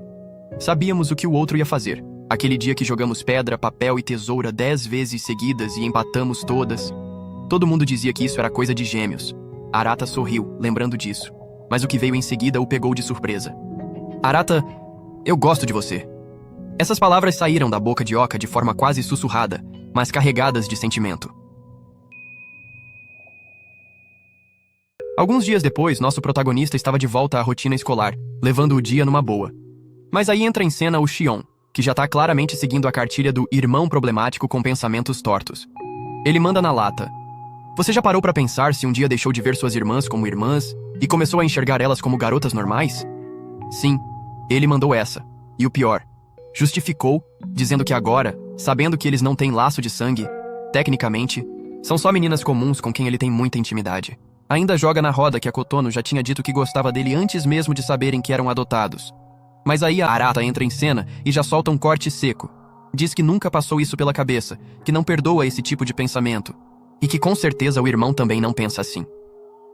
Sabíamos o que o outro ia fazer. Aquele dia que jogamos pedra, papel e tesoura 10 vezes seguidas e empatamos todas. Todo mundo dizia que isso era coisa de gêmeos. Arata sorriu, lembrando disso. Mas o que veio em seguida o pegou de surpresa. Arata, eu gosto de você. Essas palavras saíram da boca de Oka de forma quase sussurrada, mas carregadas de sentimento. Alguns dias depois, nosso protagonista estava de volta à rotina escolar, levando o dia numa boa. Mas aí entra em cena o Shion, que já tá claramente seguindo a cartilha do irmão problemático com pensamentos tortos. Ele manda na lata. Você já parou pra pensar se um dia deixou de ver suas irmãs como irmãs e começou a enxergar elas como garotas normais? Sim, ele mandou essa. E o pior, justificou, dizendo que agora, sabendo que eles não têm laço de sangue, tecnicamente, são só meninas comuns com quem ele tem muita intimidade. Ainda joga na roda que a Kotono já tinha dito que gostava dele antes mesmo de saberem que eram adotados. Mas aí a Arata entra em cena e já solta um corte seco. Diz que nunca passou isso pela cabeça, que não perdoa esse tipo de pensamento. E que com certeza o irmão também não pensa assim.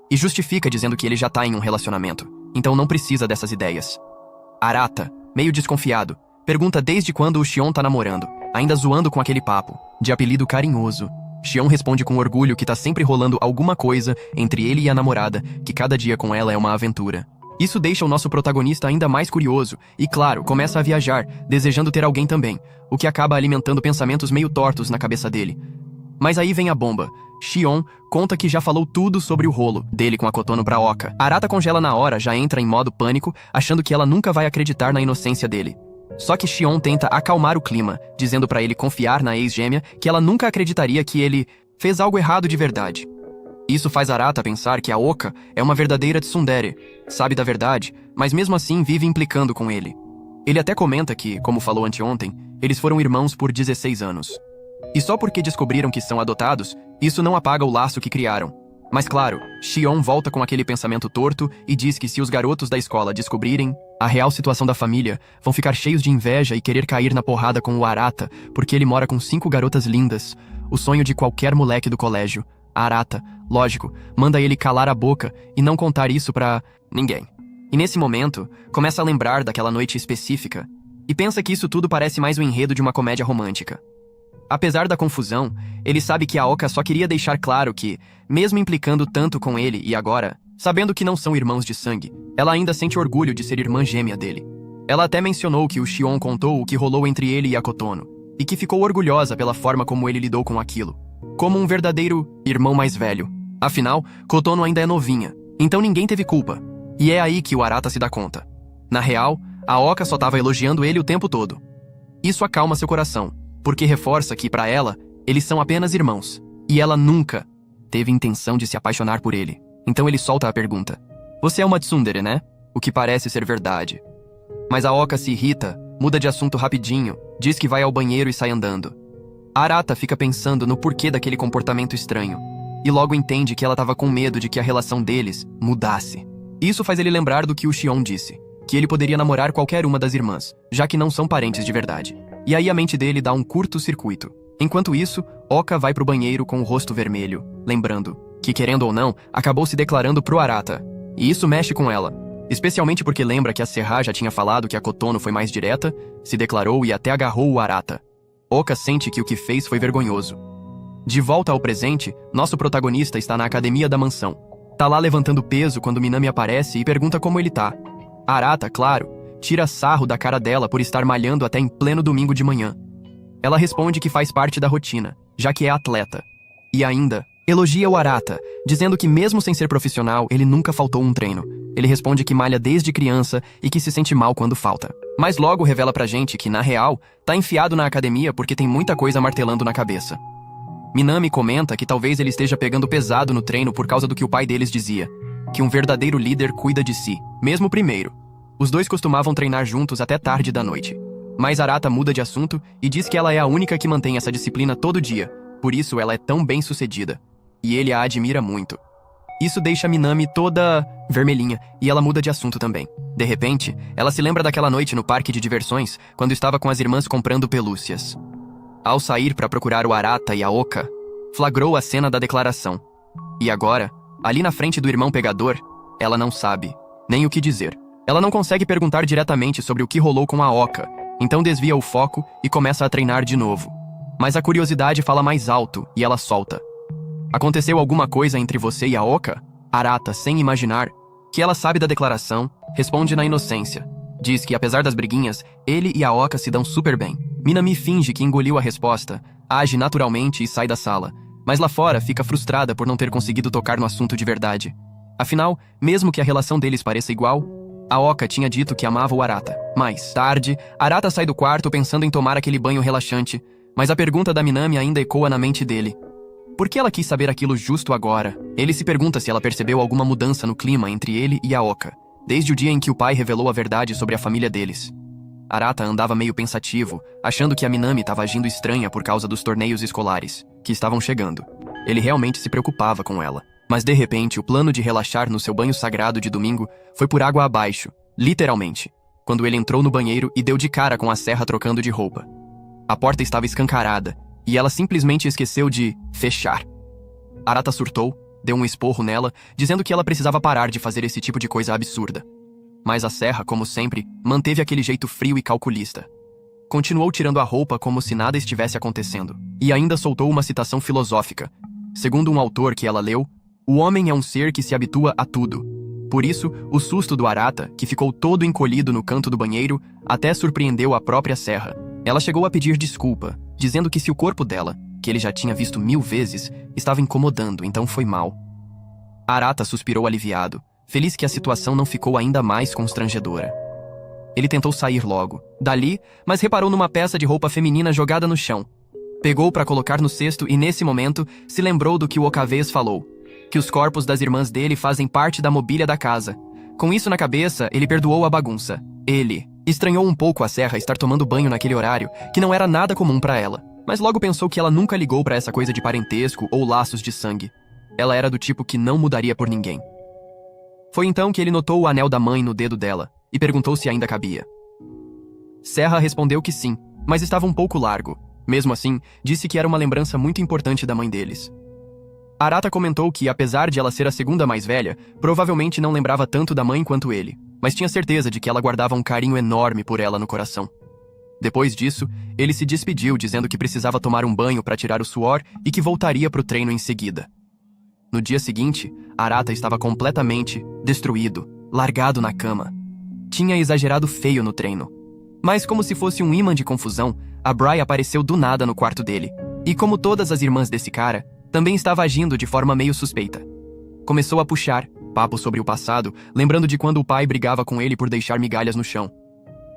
E justifica dizendo que ele já tá em um relacionamento, então não precisa dessas ideias. Arata, meio desconfiado, pergunta desde quando o Shion tá namorando, ainda zoando com aquele papo, de apelido carinhoso. Shion responde com orgulho que tá sempre rolando alguma coisa entre ele e a namorada, que cada dia com ela é uma aventura. Isso deixa o nosso protagonista ainda mais curioso e, claro, começa a viajar, desejando ter alguém também, o que acaba alimentando pensamentos meio tortos na cabeça dele. Mas aí vem a bomba. Shion conta que já falou tudo sobre o rolo dele com a Kotono pra Oka. Arata congela na hora, já entra em modo pânico, achando que ela nunca vai acreditar na inocência dele. Só que Shion tenta acalmar o clima, dizendo pra ele confiar na ex-gêmea que ela nunca acreditaria que ele fez algo errado de verdade. Isso faz Arata pensar que a Oka é uma verdadeira tsundere, sabe da verdade, mas mesmo assim vive implicando com ele. Ele até comenta que, como falou anteontem, eles foram irmãos por 16 anos. E só porque descobriram que são adotados, isso não apaga o laço que criaram. Mas claro, Shion volta com aquele pensamento torto e diz que se os garotos da escola descobrirem, A real situação da família vão ficar cheios de inveja e querer cair na porrada com o Arata, porque ele mora com 5 garotas lindas, o sonho de qualquer moleque do colégio. A Arata, lógico, manda ele calar a boca e não contar isso pra ninguém. E nesse momento, começa a lembrar daquela noite específica e pensa que isso tudo parece mais o enredo de uma comédia romântica. Apesar da confusão, ele sabe que a Oka só queria deixar claro que, mesmo implicando tanto com ele e agora, sabendo que não são irmãos de sangue, ela ainda sente orgulho de ser irmã gêmea dele. Ela até mencionou que o Shion contou o que rolou entre ele e a Kotono, e que ficou orgulhosa pela forma como ele lidou com aquilo, como um verdadeiro irmão mais velho. Afinal, Kotono ainda é novinha, então ninguém teve culpa. E é aí que o Arata se dá conta. Na real, a Oka só estava elogiando ele o tempo todo. Isso acalma seu coração, porque reforça que, pra ela, eles são apenas irmãos. E ela nunca teve intenção de se apaixonar por ele. Então ele solta a pergunta. Você é uma tsundere, né? O que parece ser verdade. Mas a Oka se irrita, muda de assunto rapidinho, diz que vai ao banheiro e sai andando. A Arata fica pensando no porquê daquele comportamento estranho. E logo entende que ela estava com medo de que a relação deles mudasse. Isso faz ele lembrar do que o Shion disse, que ele poderia namorar qualquer uma das irmãs, já que não são parentes de verdade. E aí a mente dele dá um curto-circuito. Enquanto isso, Oka vai pro banheiro com o rosto vermelho, lembrando que, querendo ou não, acabou se declarando pro Arata. E isso mexe com ela, especialmente porque lembra que a Serra já tinha falado que a Kotono foi mais direta, se declarou e até agarrou o Arata. Oka sente que o que fez foi vergonhoso. De volta ao presente, nosso protagonista está na academia da mansão. Tá lá levantando peso quando Minami aparece e pergunta como ele tá. Arata, claro, tira sarro da cara dela por estar malhando até em pleno domingo de manhã. Ela responde que faz parte da rotina, já que é atleta. E ainda, elogia o Arata, dizendo que mesmo sem ser profissional, ele nunca faltou um treino. Ele responde que malha desde criança e que se sente mal quando falta. Mas logo revela pra gente que, na real, tá enfiado na academia porque tem muita coisa martelando na cabeça. Minami comenta que talvez ele esteja pegando pesado no treino por causa do que o pai deles dizia, que um verdadeiro líder cuida de si, mesmo primeiro. Os dois costumavam treinar juntos até tarde da noite. Mas Arata muda de assunto e diz que ela é a única que mantém essa disciplina todo dia, por isso ela é tão bem-sucedida. E ele a admira muito. Isso deixa Minami toda vermelhinha e ela muda de assunto também. De repente, ela se lembra daquela noite no parque de diversões, quando estava com as irmãs comprando pelúcias. Ao sair para procurar o Arata e a Oka, flagrou a cena da declaração. E agora, ali na frente do irmão pegador, ela não sabe nem o que dizer. Ela não consegue perguntar diretamente sobre o que rolou com a Oka, então desvia o foco e começa a treinar de novo. Mas a curiosidade fala mais alto e ela solta. Aconteceu alguma coisa entre você e a Oka? Arata, sem imaginar que ela sabe da declaração, responde na inocência. Diz que, apesar das briguinhas, ele e a Oka se dão super bem. Minami finge que engoliu a resposta, age naturalmente e sai da sala. Mas lá fora fica frustrada por não ter conseguido tocar no assunto de verdade. Afinal, mesmo que a relação deles pareça igual, a Oka tinha dito que amava o Arata. Mais tarde, Arata sai do quarto pensando em tomar aquele banho relaxante, mas a pergunta da Minami ainda ecoa na mente dele. Por que ela quis saber aquilo justo agora? Ele se pergunta se ela percebeu alguma mudança no clima entre ele e a Oka, desde o dia em que o pai revelou a verdade sobre a família deles. Arata andava meio pensativo, achando que a Minami estava agindo estranha por causa dos torneios escolares, que estavam chegando. Ele realmente se preocupava com ela. Mas de repente, o plano de relaxar no seu banho sagrado de domingo foi por água abaixo, literalmente, quando ele entrou no banheiro e deu de cara com a Serra trocando de roupa. A porta estava escancarada, e ela simplesmente esqueceu de fechar. Arata surtou, deu um esporro nela, dizendo que ela precisava parar de fazer esse tipo de coisa absurda. Mas a Serra, como sempre, manteve aquele jeito frio e calculista. Continuou tirando a roupa como se nada estivesse acontecendo, e ainda soltou uma citação filosófica. Segundo um autor que ela leu, o homem é um ser que se habitua a tudo. Por isso, o susto do Arata, que ficou todo encolhido no canto do banheiro, até surpreendeu a própria Serra. Ela chegou a pedir desculpa, dizendo que se o corpo dela, que ele já tinha visto 1000 vezes, estava incomodando, então foi mal. Arata suspirou aliviado, feliz que a situação não ficou ainda mais constrangedora. Ele tentou sair logo, dali, mas reparou numa peça de roupa feminina jogada no chão. Pegou para colocar no cesto e, nesse momento, se lembrou do que o Okavês falou, que os corpos das irmãs dele fazem parte da mobília da casa. Com isso na cabeça, ele perdoou a bagunça. Ele estranhou um pouco a Serra estar tomando banho naquele horário, que não era nada comum para ela, mas logo pensou que ela nunca ligou para essa coisa de parentesco ou laços de sangue. Ela era do tipo que não mudaria por ninguém. Foi então que ele notou o anel da mãe no dedo dela, e perguntou se ainda cabia. Serra respondeu que sim, mas estava um pouco largo. Mesmo assim, disse que era uma lembrança muito importante da mãe deles. Arata comentou que, apesar de ela ser a segunda mais velha, provavelmente não lembrava tanto da mãe quanto ele, mas tinha certeza de que ela guardava um carinho enorme por ela no coração. Depois disso, ele se despediu dizendo que precisava tomar um banho para tirar o suor e que voltaria para o treino em seguida. No dia seguinte, Arata estava completamente destruído, largado na cama. Tinha exagerado feio no treino. Mas como se fosse um imã de confusão, a Bri apareceu do nada no quarto dele. E como todas as irmãs desse cara, também estava agindo de forma meio suspeita. Começou a puxar papo sobre o passado, lembrando de quando o pai brigava com ele por deixar migalhas no chão.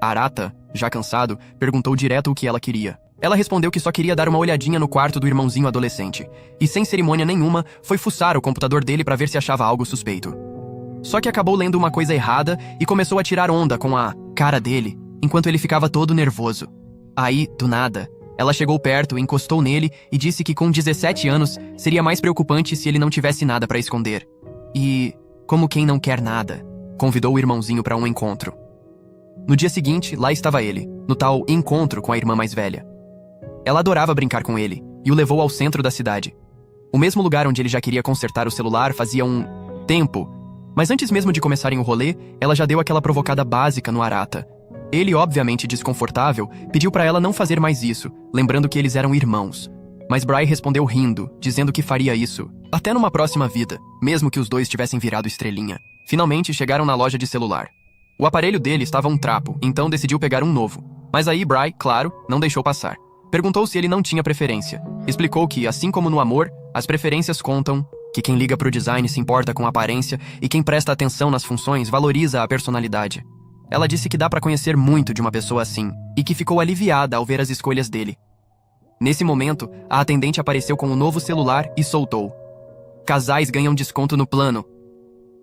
Arata, já cansado, perguntou direto o que ela queria. Ela respondeu que só queria dar uma olhadinha no quarto do irmãozinho adolescente, e sem cerimônia nenhuma, foi fuçar o computador dele para ver se achava algo suspeito. Só que acabou lendo uma coisa errada e começou a tirar onda com a cara dele, enquanto ele ficava todo nervoso. Aí, do nada, ela chegou perto, encostou nele e disse que com 17 anos seria mais preocupante se ele não tivesse nada para esconder. E, como quem não quer nada, convidou o irmãozinho para um encontro. No dia seguinte, lá estava ele, no tal encontro com a irmã mais velha. Ela adorava brincar com ele e o levou ao centro da cidade. O mesmo lugar onde ele já queria consertar o celular fazia um tempo, mas antes mesmo de começarem o rolê, ela já deu aquela provocada básica no Arata. Ele, obviamente desconfortável, pediu para ela não fazer mais isso, lembrando que eles eram irmãos. Mas Bri respondeu rindo, dizendo que faria isso até numa próxima vida, mesmo que os dois tivessem virado estrelinha. Finalmente chegaram na loja de celular. O aparelho dele estava um trapo, então decidiu pegar um novo. Mas aí Bri, claro, não deixou passar. Perguntou se ele não tinha preferência. Explicou que, assim como no amor, as preferências contam, que quem liga pro design se importa com a aparência e quem presta atenção nas funções valoriza a personalidade. Ela disse que dá pra conhecer muito de uma pessoa assim, e que ficou aliviada ao ver as escolhas dele. Nesse momento, a atendente apareceu com um novo celular e soltou: "Casais ganham desconto no plano."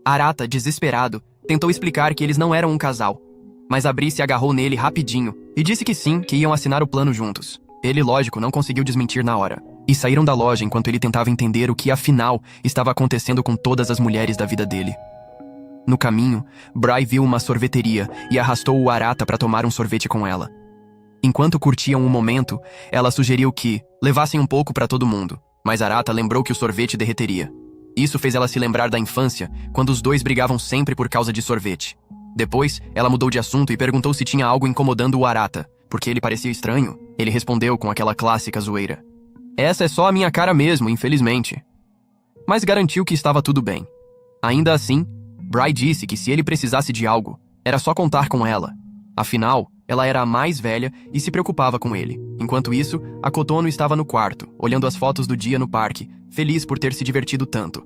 Arata, desesperado, tentou explicar que eles não eram um casal, mas a Bri se agarrou nele rapidinho e disse que sim, que iam assinar o plano juntos. Ele, lógico, não conseguiu desmentir na hora. E saíram da loja enquanto ele tentava entender o que, afinal, estava acontecendo com todas as mulheres da vida dele. No caminho, Bri viu uma sorveteria e arrastou o Arata para tomar um sorvete com ela. Enquanto curtiam o momento, ela sugeriu que levassem um pouco para todo mundo, mas Arata lembrou que o sorvete derreteria. Isso fez ela se lembrar da infância, quando os dois brigavam sempre por causa de sorvete. Depois, ela mudou de assunto e perguntou se tinha algo incomodando o Arata, porque ele parecia estranho. Ele respondeu com aquela clássica zoeira: "Essa é só a minha cara mesmo, infelizmente." Mas garantiu que estava tudo bem. Ainda assim, Bri disse que se ele precisasse de algo, era só contar com ela. Afinal, ela era a mais velha e se preocupava com ele. Enquanto isso, a Kotono estava no quarto, olhando as fotos do dia no parque, feliz por ter se divertido tanto.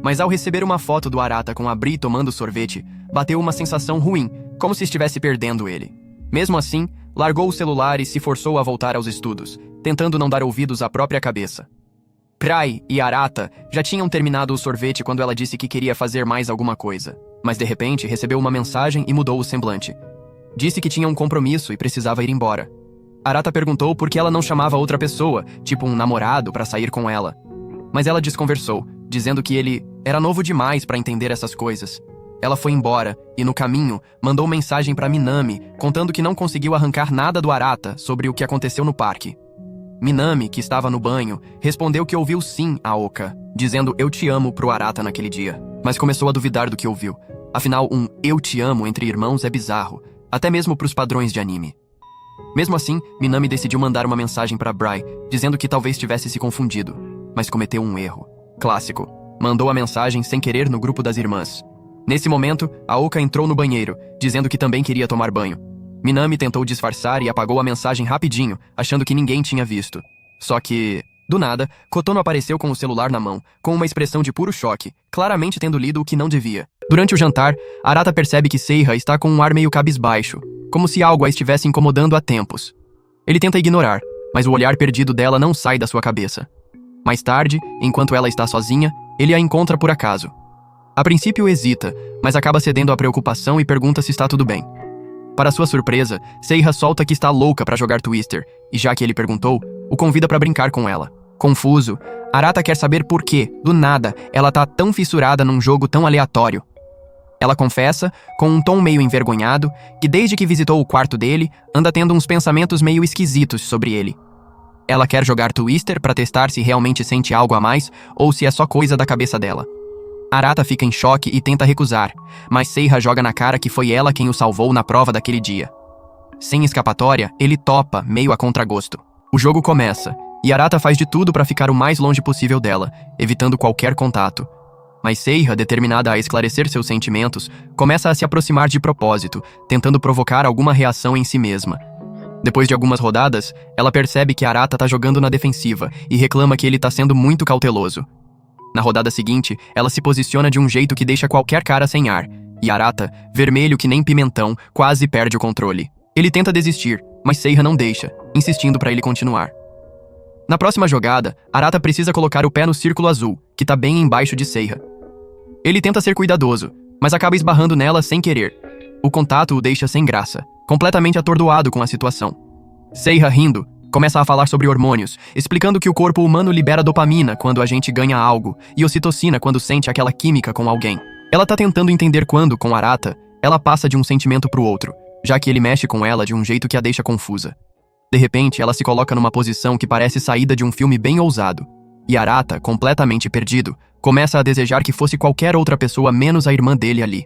Mas ao receber uma foto do Arata com a Bri tomando sorvete, bateu uma sensação ruim, como se estivesse perdendo ele. Mesmo assim, largou o celular e se forçou a voltar aos estudos, tentando não dar ouvidos à própria cabeça. Bri e Arata já tinham terminado o sorvete quando ela disse que queria fazer mais alguma coisa, mas de repente recebeu uma mensagem e mudou o semblante. Disse que tinha um compromisso e precisava ir embora. Arata perguntou por que ela não chamava outra pessoa, tipo um namorado, para sair com ela. Mas ela desconversou, dizendo que ele era novo demais para entender essas coisas. Ela foi embora e, no caminho, mandou mensagem para Minami, contando que não conseguiu arrancar nada do Arata sobre o que aconteceu no parque. Minami, que estava no banho, respondeu que ouviu sim a Oka, dizendo "eu te amo" pro Arata naquele dia, mas começou a duvidar do que ouviu. Afinal, um "eu te amo" entre irmãos é bizarro, até mesmo pros padrões de anime. Mesmo assim, Minami decidiu mandar uma mensagem para Bri, dizendo que talvez tivesse se confundido, mas cometeu um erro. Clássico. Mandou a mensagem sem querer no grupo das irmãs. Nesse momento, a Oka entrou no banheiro, dizendo que também queria tomar banho. Minami tentou disfarçar e apagou a mensagem rapidinho, achando que ninguém tinha visto. Só que, do nada, Kotono apareceu com o celular na mão, com uma expressão de puro choque, claramente tendo lido o que não devia. Durante o jantar, Arata percebe que Seiha está com um ar meio cabisbaixo, como se algo a estivesse incomodando há tempos. Ele tenta ignorar, mas o olhar perdido dela não sai da sua cabeça. Mais tarde, enquanto ela está sozinha, ele a encontra por acaso. A princípio hesita, mas acaba cedendo à preocupação e pergunta se está tudo bem. Para sua surpresa, Seiha solta que está louca para jogar Twister, e já que ele perguntou, o convida para brincar com ela. Confuso, Arata quer saber por que, do nada, ela tá tão fissurada num jogo tão aleatório. Ela confessa, com um tom meio envergonhado, que desde que visitou o quarto dele, anda tendo uns pensamentos meio esquisitos sobre ele. Ela quer jogar Twister para testar se realmente sente algo a mais ou se é só coisa da cabeça dela. Arata fica em choque e tenta recusar, mas Seiha joga na cara que foi ela quem o salvou na prova daquele dia. Sem escapatória, ele topa, meio a contragosto. O jogo começa, e Arata faz de tudo para ficar o mais longe possível dela, evitando qualquer contato. Mas Seiha, determinada a esclarecer seus sentimentos, começa a se aproximar de propósito, tentando provocar alguma reação em si mesma. Depois de algumas rodadas, ela percebe que Arata tá jogando na defensiva e reclama que ele tá sendo muito cauteloso. Na rodada seguinte, ela se posiciona de um jeito que deixa qualquer cara sem ar, e Arata, vermelho que nem pimentão, quase perde o controle. Ele tenta desistir, mas Seiha não deixa, insistindo para ele continuar. Na próxima jogada, Arata precisa colocar o pé no círculo azul, que tá bem embaixo de Seiha. Ele tenta ser cuidadoso, mas acaba esbarrando nela sem querer. O contato o deixa sem graça, completamente atordoado com a situação. Seiha, rindo, começa a falar sobre hormônios, explicando que o corpo humano libera dopamina quando a gente ganha algo e ocitocina quando sente aquela química com alguém. Ela tá tentando entender quando, com Arata, ela passa de um sentimento pro outro, já que ele mexe com ela de um jeito que a deixa confusa. De repente, ela se coloca numa posição que parece saída de um filme bem ousado. E Arata, completamente perdido, começa a desejar que fosse qualquer outra pessoa menos a irmã dele ali.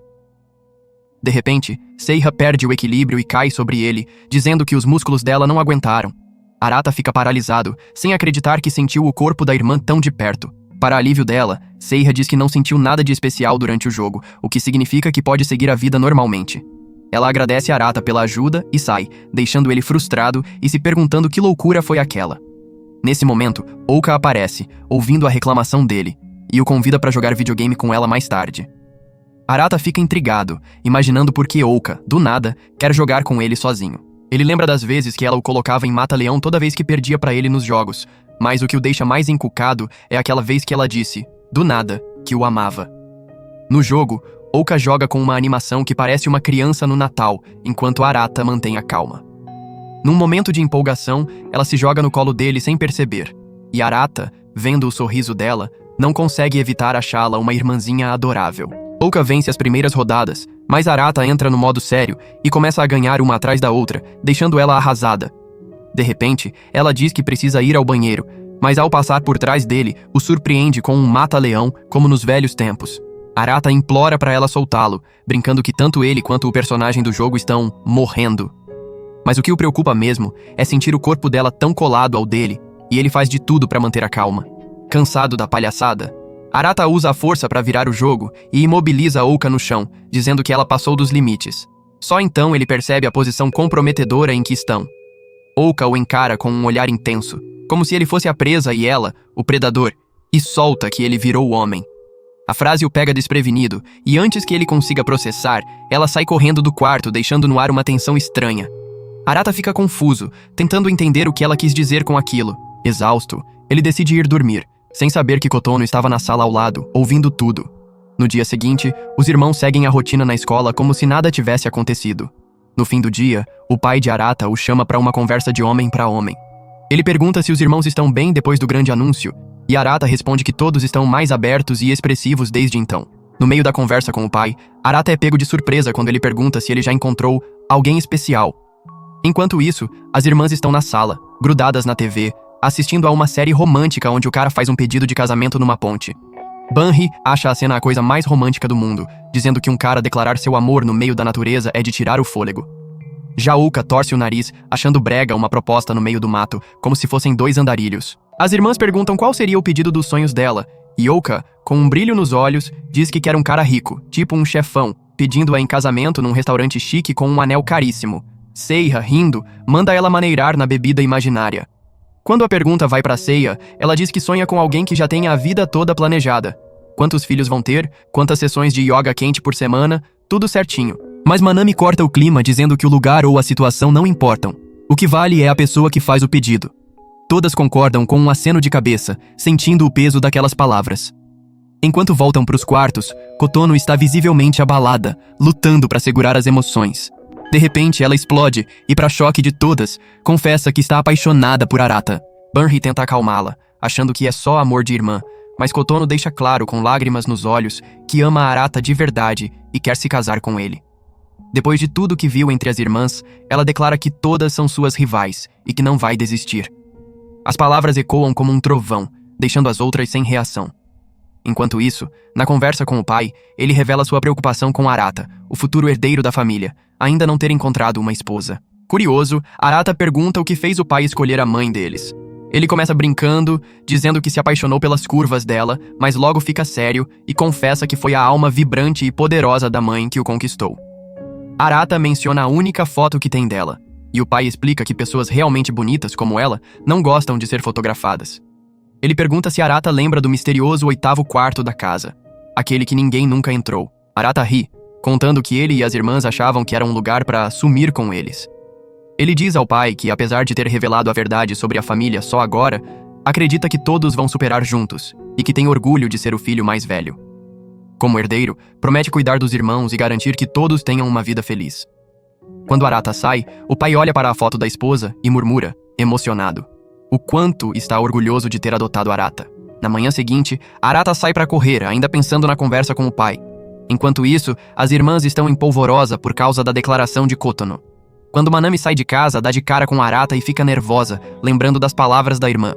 De repente, Seiha perde o equilíbrio e cai sobre ele, dizendo que os músculos dela não aguentaram. Arata fica paralisado, sem acreditar que sentiu o corpo da irmã tão de perto. Para alívio dela, Seiha diz que não sentiu nada de especial durante o jogo, o que significa que pode seguir a vida normalmente. Ela agradece a Arata pela ajuda e sai, deixando ele frustrado e se perguntando que loucura foi aquela. Nesse momento, Ouka aparece, ouvindo a reclamação dele, e o convida para jogar videogame com ela mais tarde. Arata fica intrigado, imaginando por que Ouka, do nada, quer jogar com ele sozinho. Ele lembra das vezes que ela o colocava em mata-leão toda vez que perdia para ele nos jogos, mas o que o deixa mais encucado é aquela vez que ela disse, do nada, que o amava. No jogo, Ouka joga com uma animação que parece uma criança no Natal, enquanto Arata mantém a calma. Num momento de empolgação, ela se joga no colo dele sem perceber, e Arata, vendo o sorriso dela, não consegue evitar achá-la uma irmãzinha adorável. Ouka vence as primeiras rodadas, mas Arata entra no modo sério e começa a ganhar uma atrás da outra, deixando ela arrasada. De repente, ela diz que precisa ir ao banheiro, mas ao passar por trás dele, o surpreende com um mata-leão, como nos velhos tempos. Arata implora para ela soltá-lo, brincando que tanto ele quanto o personagem do jogo estão morrendo. Mas o que o preocupa mesmo é sentir o corpo dela tão colado ao dele, e ele faz de tudo para manter a calma. Cansado da palhaçada, Arata usa a força para virar o jogo e imobiliza Ouka no chão, dizendo que ela passou dos limites. Só então ele percebe a posição comprometedora em que estão. Ouka o encara com um olhar intenso, como se ele fosse a presa e ela, o predador, e solta que ele virou o homem. A frase o pega desprevenido, e antes que ele consiga processar, ela sai correndo do quarto, deixando no ar uma tensão estranha. Arata fica confuso, tentando entender o que ela quis dizer com aquilo. Exausto, ele decide ir dormir, sem saber que Kotono estava na sala ao lado, ouvindo tudo. No dia seguinte, os irmãos seguem a rotina na escola como se nada tivesse acontecido. No fim do dia, o pai de Arata o chama para uma conversa de homem para homem. Ele pergunta se os irmãos estão bem depois do grande anúncio, e Arata responde que todos estão mais abertos e expressivos desde então. No meio da conversa com o pai, Arata é pego de surpresa quando ele pergunta se ele já encontrou alguém especial. Enquanto isso, as irmãs estão na sala, grudadas na TV, assistindo a uma série romântica onde o cara faz um pedido de casamento numa ponte. Banri acha a cena a coisa mais romântica do mundo, dizendo que um cara declarar seu amor no meio da natureza é de tirar o fôlego. Já Ouka torce o nariz, achando brega uma proposta no meio do mato, como se fossem dois andarilhos. As irmãs perguntam qual seria o pedido dos sonhos dela, e Ouka, com um brilho nos olhos, diz que quer um cara rico, tipo um chefão, pedindo-a em casamento num restaurante chique com um anel caríssimo. Seiha, rindo, manda ela maneirar na bebida imaginária. Quando a pergunta vai pra Seiha, ela diz que sonha com alguém que já tenha a vida toda planejada. Quantos filhos vão ter, quantas sessões de yoga quente por semana, tudo certinho. Mas Manami corta o clima dizendo que o lugar ou a situação não importam. O que vale é a pessoa que faz o pedido. Todas concordam com um aceno de cabeça, sentindo o peso daquelas palavras. Enquanto voltam pros quartos, Kotono está visivelmente abalada, lutando para segurar as emoções. De repente, ela explode e, para choque de todas, confessa que está apaixonada por Arata. Banri tenta acalmá-la, achando que é só amor de irmã, mas Kotono deixa claro com lágrimas nos olhos que ama Arata de verdade e quer se casar com ele. Depois de tudo que viu entre as irmãs, ela declara que todas são suas rivais e que não vai desistir. As palavras ecoam como um trovão, deixando as outras sem reação. Enquanto isso, na conversa com o pai, ele revela sua preocupação com Arata, o futuro herdeiro da família, ainda não ter encontrado uma esposa. Curioso, Arata pergunta o que fez o pai escolher a mãe deles. Ele começa brincando, dizendo que se apaixonou pelas curvas dela, mas logo fica sério e confessa que foi a alma vibrante e poderosa da mãe que o conquistou. Arata menciona a única foto que tem dela, e o pai explica que pessoas realmente bonitas como ela não gostam de ser fotografadas. Ele pergunta se Arata lembra do misterioso 8º quarto da casa, aquele que ninguém nunca entrou. Arata ri, contando que ele e as irmãs achavam que era um lugar para sumir com eles. Ele diz ao pai que, apesar de ter revelado a verdade sobre a família só agora, acredita que todos vão superar juntos e que tem orgulho de ser o filho mais velho. Como herdeiro, promete cuidar dos irmãos e garantir que todos tenham uma vida feliz. Quando Arata sai, o pai olha para a foto da esposa e murmura, emocionado, o quanto está orgulhoso de ter adotado Arata. Na manhã seguinte, Arata sai para correr, ainda pensando na conversa com o pai. Enquanto isso, as irmãs estão em polvorosa por causa da declaração de Kotono. Quando Manami sai de casa, dá de cara com Arata e fica nervosa, lembrando das palavras da irmã.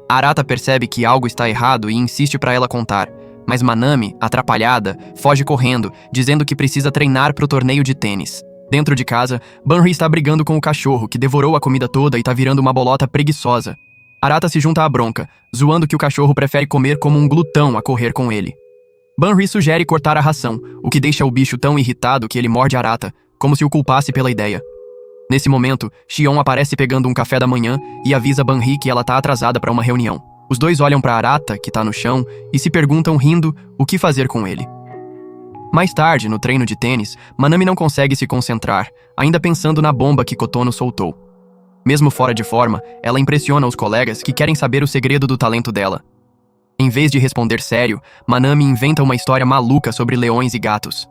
Arata percebe que algo está errado e insiste para ela contar, mas Manami, atrapalhada, foge correndo, dizendo que precisa treinar para o torneio de tênis. Dentro de casa, Banri está brigando com o cachorro, que devorou a comida toda e tá virando uma bolota preguiçosa. Arata se junta à bronca, zoando que o cachorro prefere comer como um glutão a correr com ele. Banri sugere cortar a ração, o que deixa o bicho tão irritado que ele morde Arata, como se o culpasse pela ideia. Nesse momento, Shion aparece pegando um café da manhã e avisa Banri que ela tá atrasada para uma reunião. Os dois olham para Arata, que tá no chão, e se perguntam rindo o que fazer com ele. Mais tarde, no treino de tênis, Manami não consegue se concentrar, ainda pensando na bomba que Kotono soltou. Mesmo fora de forma, ela impressiona os colegas que querem saber o segredo do talento dela. Em vez de responder sério, Manami inventa uma história maluca sobre leões e gatos.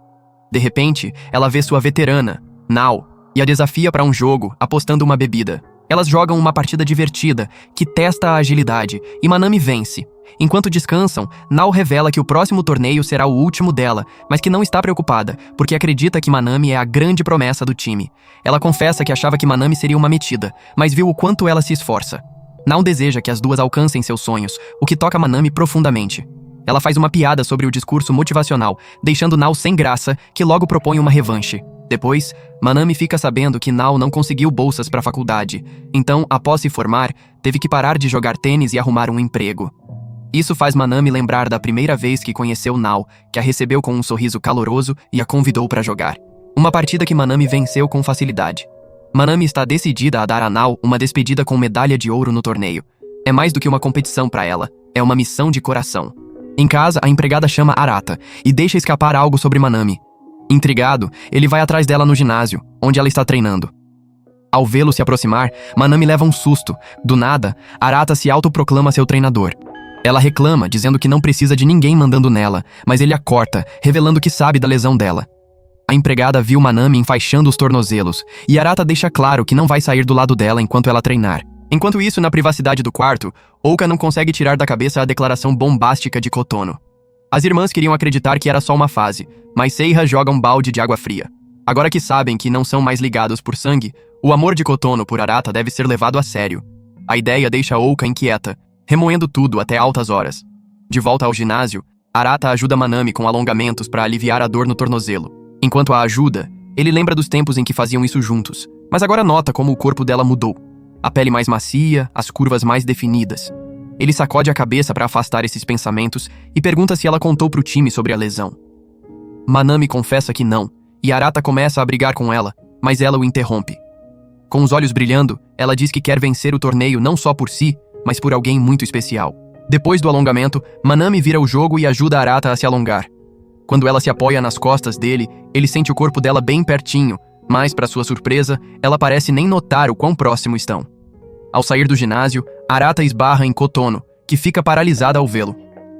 De repente, ela vê sua veterana, Nao, e a desafia para um jogo, apostando uma bebida. Elas jogam uma partida divertida, que testa a agilidade, e Manami vence. Enquanto descansam, Nao revela que o próximo torneio será o último dela, mas que não está preocupada, porque acredita que Manami é a grande promessa do time. Ela confessa que achava que Manami seria uma metida, mas viu o quanto ela se esforça. Nao deseja que as duas alcancem seus sonhos, o que toca Manami profundamente. Ela faz uma piada sobre o discurso motivacional, deixando Nao sem graça, que logo propõe uma revanche. Depois, Manami fica sabendo que Nao não conseguiu bolsas para a faculdade, então, após se formar, teve que parar de jogar tênis e arrumar um emprego. Isso faz Manami lembrar da primeira vez que conheceu Nao, que a recebeu com um sorriso caloroso e a convidou para jogar. Uma partida que Manami venceu com facilidade. Manami está decidida a dar a Nao uma despedida com medalha de ouro no torneio. É mais do que uma competição para ela, é uma missão de coração. Em casa, a empregada chama Arata e deixa escapar algo sobre Manami. Intrigado, ele vai atrás dela no ginásio, onde ela está treinando. Ao vê-lo se aproximar, Manami leva um susto. Do nada, Arata se autoproclama seu treinador. Ela reclama, dizendo que não precisa de ninguém mandando nela, mas ele a corta, revelando que sabe da lesão dela. A empregada viu Manami enfaixando os tornozelos, e Arata deixa claro que não vai sair do lado dela enquanto ela treinar. Enquanto isso, na privacidade do quarto, Ouka não consegue tirar da cabeça a declaração bombástica de Kotono. As irmãs queriam acreditar que era só uma fase, mas Seiha joga um balde de água fria. Agora que sabem que não são mais ligados por sangue, o amor de Kotono por Arata deve ser levado a sério. A ideia deixa Ouka inquieta, remoendo tudo até altas horas. De volta ao ginásio, Arata ajuda Manami com alongamentos para aliviar a dor no tornozelo. Enquanto a ajuda, ele lembra dos tempos em que faziam isso juntos, mas agora nota como o corpo dela mudou. A pele mais macia, as curvas mais definidas. Ele sacode a cabeça para afastar esses pensamentos e pergunta se ela contou pro time sobre a lesão. Manami confessa que não, e Arata começa a brigar com ela, mas ela o interrompe. Com os olhos brilhando, ela diz que quer vencer o torneio não só por si, mas por alguém muito especial. Depois do alongamento, Manami vira o jogo e ajuda Arata a se alongar. Quando ela se apoia nas costas dele, ele sente o corpo dela bem pertinho, mas, para sua surpresa, ela parece nem notar o quão próximo estão. Ao sair do ginásio, Arata esbarra em Kotono, que fica paralisada ao vê-lo.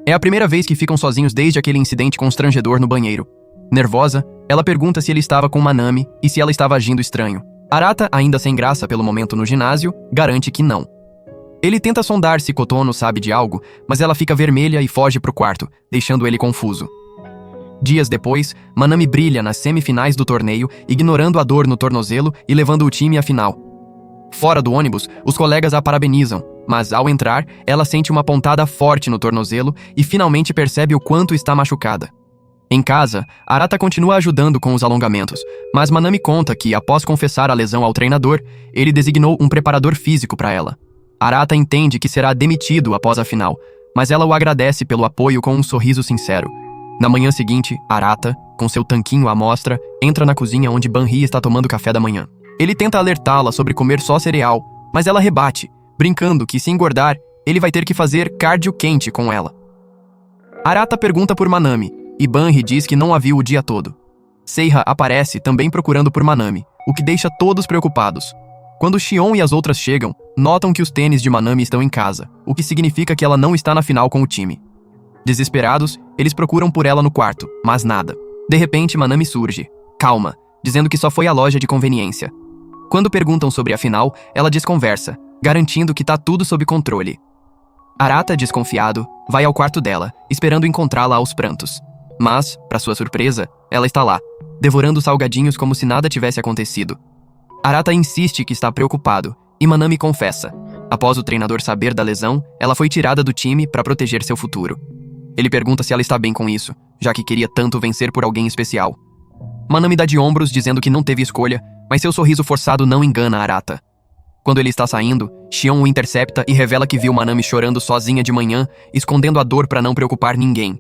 É a primeira vez que ficam sozinhos desde aquele incidente constrangedor no banheiro. Nervosa, ela pergunta se ele estava com Manami e se ela estava agindo estranho. Arata, ainda sem graça pelo momento no ginásio, garante que não. Ele tenta sondar se Kotono sabe de algo, mas ela fica vermelha e foge pro quarto, deixando ele confuso. Dias depois, Manami brilha nas semifinais do torneio, ignorando a dor no tornozelo e levando o time à final. Fora do ônibus, os colegas a parabenizam, mas ao entrar, ela sente uma pontada forte no tornozelo e finalmente percebe o quanto está machucada. Em casa, Arata continua ajudando com os alongamentos, mas Manami conta que, após confessar a lesão ao treinador, ele designou um preparador físico para ela. Arata entende que será demitido após a final, mas ela o agradece pelo apoio com um sorriso sincero. Na manhã seguinte, Arata, com seu tanquinho à mostra, entra na cozinha onde Banri está tomando café da manhã. Ele tenta alertá-la sobre comer só cereal, mas ela rebate, brincando que se engordar, ele vai ter que fazer cardio quente com ela. Arata pergunta por Manami, e Banri diz que não a viu o dia todo. Seiha aparece também procurando por Manami, o que deixa todos preocupados. Quando Shion e as outras chegam, notam que os tênis de Manami estão em casa, o que significa que ela não está na final com o time. Desesperados, eles procuram por ela no quarto, mas nada. De repente, Manami surge, calma, dizendo que só foi à loja de conveniência. Quando perguntam sobre a final, ela desconversa, garantindo que tá tudo sob controle. Arata, desconfiado, vai ao quarto dela, esperando encontrá-la aos prantos. Mas, para sua surpresa, ela está lá, devorando salgadinhos como se nada tivesse acontecido. Arata insiste que está preocupado, e Manami confessa. Após o treinador saber da lesão, ela foi tirada do time para proteger seu futuro. Ele pergunta se ela está bem com isso, já que queria tanto vencer por alguém especial. Manami dá de ombros, dizendo que não teve escolha, mas seu sorriso forçado não engana Arata. Quando ele está saindo, Shion o intercepta e revela que viu Manami chorando sozinha de manhã, escondendo a dor para não preocupar ninguém.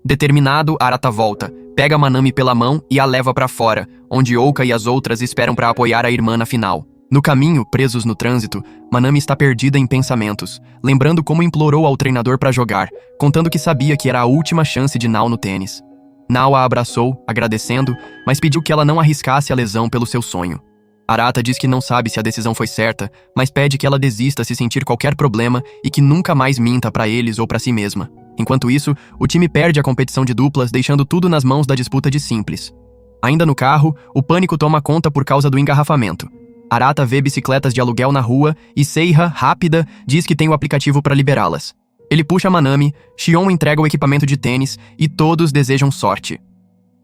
Determinado, Arata volta, pega Manami pela mão e a leva para fora, onde Ouka e as outras esperam para apoiar a irmã na final. No caminho, presos no trânsito, Manami está perdida em pensamentos, lembrando como implorou ao treinador para jogar, contando que sabia que era a última chance de Nao no tênis. Nao a abraçou, agradecendo, mas pediu que ela não arriscasse a lesão pelo seu sonho. Arata diz que não sabe se a decisão foi certa, mas pede que ela desista se sentir qualquer problema e que nunca mais minta para eles ou para si mesma. Enquanto isso, o time perde a competição de duplas, deixando tudo nas mãos da disputa de simples. Ainda no carro, o pânico toma conta por causa do engarrafamento. Arata vê bicicletas de aluguel na rua e Seiha, rápida, diz que tem o aplicativo para liberá-las. Ele puxa Manami, Shion entrega o equipamento de tênis e todos desejam sorte.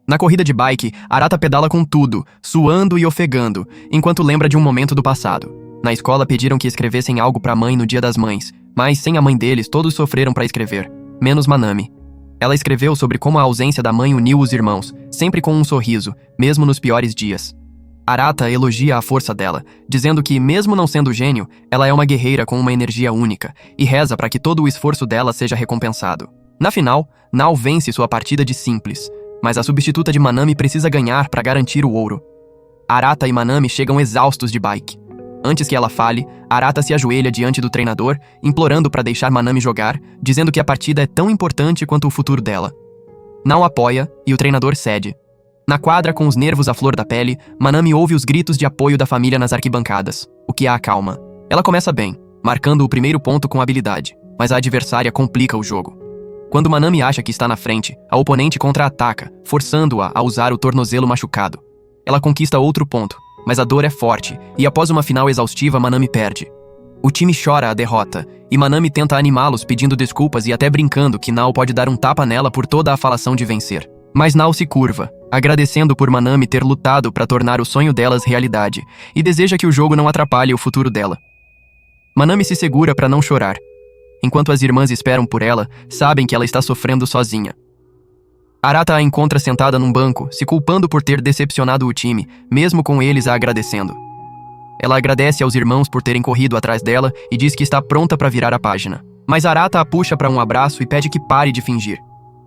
Na corrida de bike, Arata pedala com tudo, suando e ofegando, enquanto lembra de um momento do passado. Na escola pediram que escrevessem algo para a mãe no Dia das Mães, mas sem a mãe deles todos sofreram para escrever, menos Manami. Ela escreveu sobre como a ausência da mãe uniu os irmãos, sempre com um sorriso, mesmo nos piores dias. Arata elogia a força dela, dizendo que, mesmo não sendo gênio, ela é uma guerreira com uma energia única, e reza para que todo o esforço dela seja recompensado. Na final, Nao vence sua partida de simples, mas a substituta de Manami precisa ganhar para garantir o ouro. Arata e Manami chegam exaustos de bike. Antes que ela fale, Arata se ajoelha diante do treinador, implorando para deixar Manami jogar, dizendo que a partida é tão importante quanto o futuro dela. Nao apoia e o treinador cede. Na quadra, com os nervos à flor da pele, Manami ouve os gritos de apoio da família nas arquibancadas, o que a acalma. Ela começa bem, marcando o primeiro ponto com habilidade, mas a adversária complica o jogo. Quando Manami acha que está na frente, a oponente contra-ataca, forçando-a a usar o tornozelo machucado. Ela conquista outro ponto, mas a dor é forte, e após uma final exaustiva, Manami perde. O time chora a derrota, e Manami tenta animá-los pedindo desculpas e até brincando que Nao pode dar um tapa nela por toda a falação de vencer. Mas Nao se curva, agradecendo por Manami ter lutado para tornar o sonho delas realidade, e deseja que o jogo não atrapalhe o futuro dela. Manami se segura para não chorar. Enquanto as irmãs esperam por ela, sabem que ela está sofrendo sozinha. Arata a encontra sentada num banco, se culpando por ter decepcionado o time, mesmo com eles a agradecendo. Ela agradece aos irmãos por terem corrido atrás dela e diz que está pronta para virar a página. Mas Arata a puxa para um abraço e pede que pare de fingir.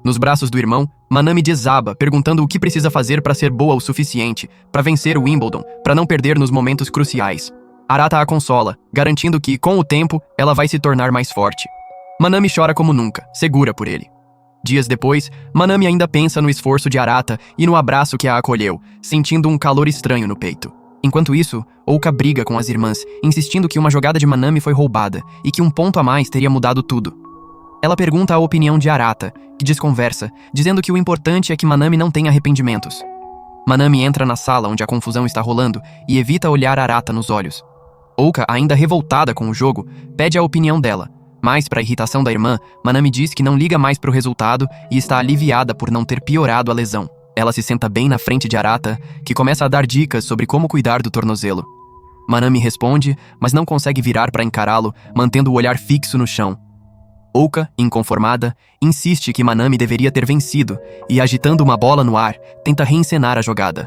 Nos braços do irmão, Manami desaba, perguntando o que precisa fazer para ser boa o suficiente, para vencer o Wimbledon, para não perder nos momentos cruciais. Arata a consola, garantindo que, com o tempo, ela vai se tornar mais forte. Manami chora como nunca, segura por ele. Dias depois, Manami ainda pensa no esforço de Arata e no abraço que a acolheu, sentindo um calor estranho no peito. Enquanto isso, Ouka briga com as irmãs, insistindo que uma jogada de Manami foi roubada e que um ponto a mais teria mudado tudo. Ela pergunta a opinião de Arata, que desconversa, dizendo que o importante é que Manami não tenha arrependimentos. Manami entra na sala onde a confusão está rolando e evita olhar Arata nos olhos. Ouka, ainda revoltada com o jogo, pede a opinião dela. Mas, para a irritação da irmã, Manami diz que não liga mais pro resultado e está aliviada por não ter piorado a lesão. Ela se senta bem na frente de Arata, que começa a dar dicas sobre como cuidar do tornozelo. Manami responde, mas não consegue virar para encará-lo, mantendo o olhar fixo no chão. Ouka, inconformada, insiste que Manami deveria ter vencido e, agitando uma bola no ar, tenta reencenar a jogada.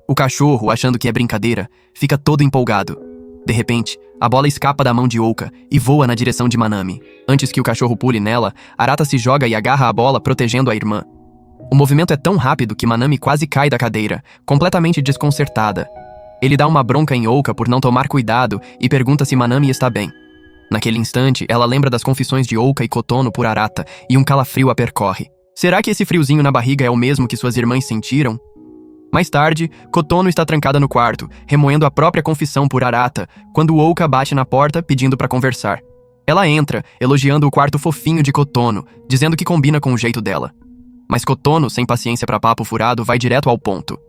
O cachorro, achando que é brincadeira, fica todo empolgado. De repente, a bola escapa da mão de Ouka e voa na direção de Manami. Antes que o cachorro pule nela, Arata se joga e agarra a bola, protegendo a irmã. O movimento é tão rápido que Manami quase cai da cadeira, completamente desconcertada. Ele dá uma bronca em Ouka por não tomar cuidado e pergunta se Manami está bem. Naquele instante, ela lembra das confissões de Ouka e Kotono por Arata e um calafrio a percorre. Será que esse friozinho na barriga é o mesmo que suas irmãs sentiram? Mais tarde, Kotono está trancada no quarto, remoendo a própria confissão por Arata, quando Ouka bate na porta pedindo para conversar. Ela entra, elogiando o quarto fofinho de Kotono, dizendo que combina com o jeito dela. Mas Kotono, sem paciência para papo furado, vai direto ao ponto.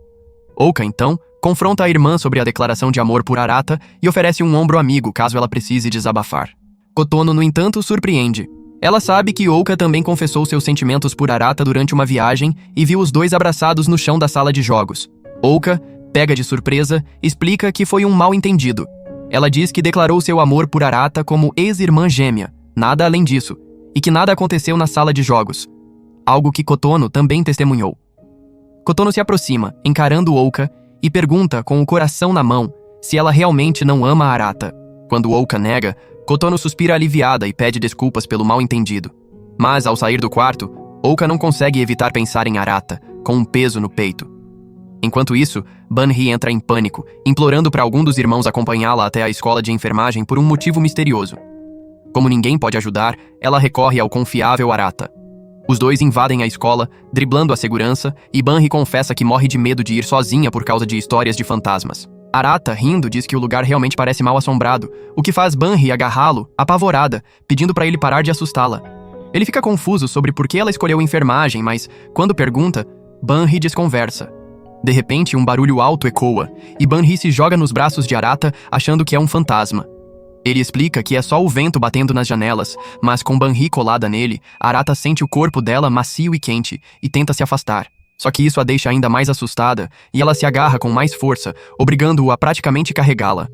Ouka, então, confronta a irmã sobre a declaração de amor por Arata e oferece um ombro amigo caso ela precise desabafar. Kotono, no entanto, surpreende. Ela sabe que Ouka também confessou seus sentimentos por Arata durante uma viagem e viu os dois abraçados no chão da sala de jogos. Ouka, pega de surpresa, explica que foi um mal-entendido. Ela diz que declarou seu amor por Arata como ex-irmã gêmea, nada além disso, e que nada aconteceu na sala de jogos. Algo que Kotono também testemunhou. Kotono se aproxima, encarando Ouka, e pergunta com o coração na mão se ela realmente não ama Arata. Quando Ouka nega, Kotono suspira aliviada e pede desculpas pelo mal-entendido. Mas, ao sair do quarto, Ouka não consegue evitar pensar em Arata, com um peso no peito. Enquanto isso, Banri entra em pânico, implorando para algum dos irmãos acompanhá-la até a escola de enfermagem por um motivo misterioso. Como ninguém pode ajudar, ela recorre ao confiável Arata. Os dois invadem a escola, driblando a segurança, e Banri confessa que morre de medo de ir sozinha por causa de histórias de fantasmas. Arata, rindo, diz que o lugar realmente parece mal assombrado, o que faz Banri agarrá-lo, apavorada, pedindo para ele parar de assustá-la. Ele fica confuso sobre por que ela escolheu enfermagem, mas, quando pergunta, Banri desconversa. De repente, um barulho alto ecoa, e Banri se joga nos braços de Arata, achando que é um fantasma. Ele explica que é só o vento batendo nas janelas, mas com Banri colada nele, Arata sente o corpo dela macio e quente, e tenta se afastar. Só que isso a deixa ainda mais assustada, e ela se agarra com mais força, obrigando-o a praticamente carregá-la.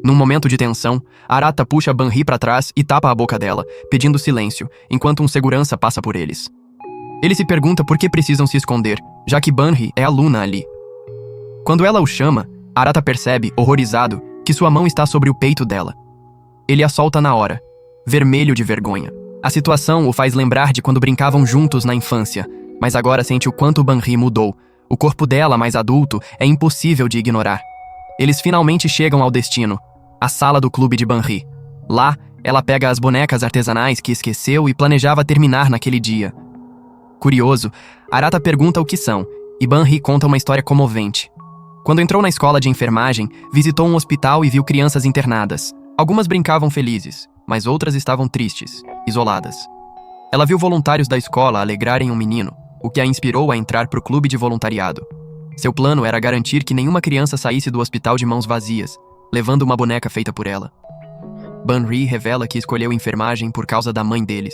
Num momento de tensão, Arata puxa Banri para trás e tapa a boca dela, pedindo silêncio, enquanto um segurança passa por eles. Ele se pergunta por que precisam se esconder, já que Banri é a Luna ali. Quando ela o chama, Arata percebe, horrorizado, que sua mão está sobre o peito dela. Ele a solta na hora, vermelho de vergonha. A situação o faz lembrar de quando brincavam juntos na infância, mas agora sente o quanto Banri mudou. O corpo dela, mais adulto, é impossível de ignorar. Eles finalmente chegam ao destino, a sala do clube de Banri. Lá, ela pega as bonecas artesanais que esqueceu e planejava terminar naquele dia. Curioso, Arata pergunta o que são, e Banri conta uma história comovente. Quando entrou na escola de enfermagem, visitou um hospital e viu crianças internadas. Algumas brincavam felizes, mas outras estavam tristes, isoladas. Ela viu voluntários da escola alegrarem um menino, o que a inspirou a entrar para o clube de voluntariado. Seu plano era garantir que nenhuma criança saísse do hospital de mãos vazias, levando uma boneca feita por ela. Banri revela que escolheu enfermagem por causa da mãe deles.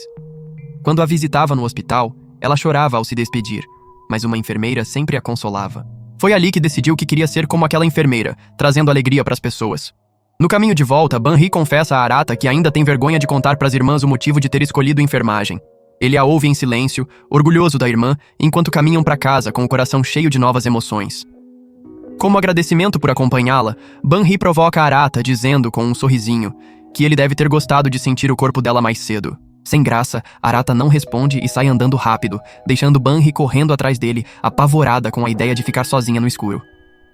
Quando a visitava no hospital, ela chorava ao se despedir, mas uma enfermeira sempre a consolava. Foi ali que decidiu que queria ser como aquela enfermeira, trazendo alegria para as pessoas. No caminho de volta, Banri confessa a Arata que ainda tem vergonha de contar para as irmãs o motivo de ter escolhido enfermagem. Ele a ouve em silêncio, orgulhoso da irmã, enquanto caminham para casa com o coração cheio de novas emoções. Como agradecimento por acompanhá-la, Banri provoca a Arata, dizendo com um sorrisinho que ele deve ter gostado de sentir o corpo dela mais cedo. Sem graça, Arata não responde e sai andando rápido, deixando Banri correndo atrás dele, apavorada com a ideia de ficar sozinha no escuro.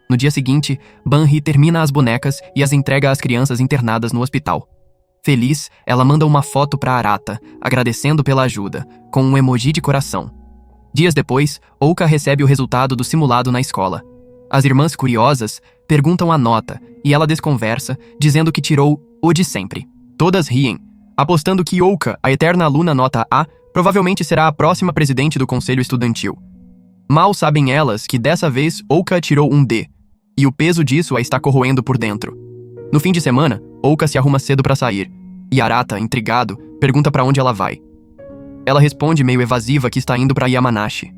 No dia seguinte, Banri termina as bonecas e as entrega às crianças internadas no hospital. Feliz, ela manda uma foto para Arata, agradecendo pela ajuda, com um emoji de coração. Dias depois, Ouka recebe o resultado do simulado na escola. As irmãs curiosas perguntam a nota e ela desconversa, dizendo que tirou o de sempre. Todas riem, apostando que Ouka, a eterna aluna nota A, provavelmente será a próxima presidente do conselho estudantil. Mal sabem elas que dessa vez Ouka tirou um D, e o peso disso a está corroendo por dentro. No fim de semana, Ouka se arruma cedo pra sair, e Arata, intrigado, pergunta pra onde ela vai. Ela responde meio evasiva que está indo pra Yamanashi.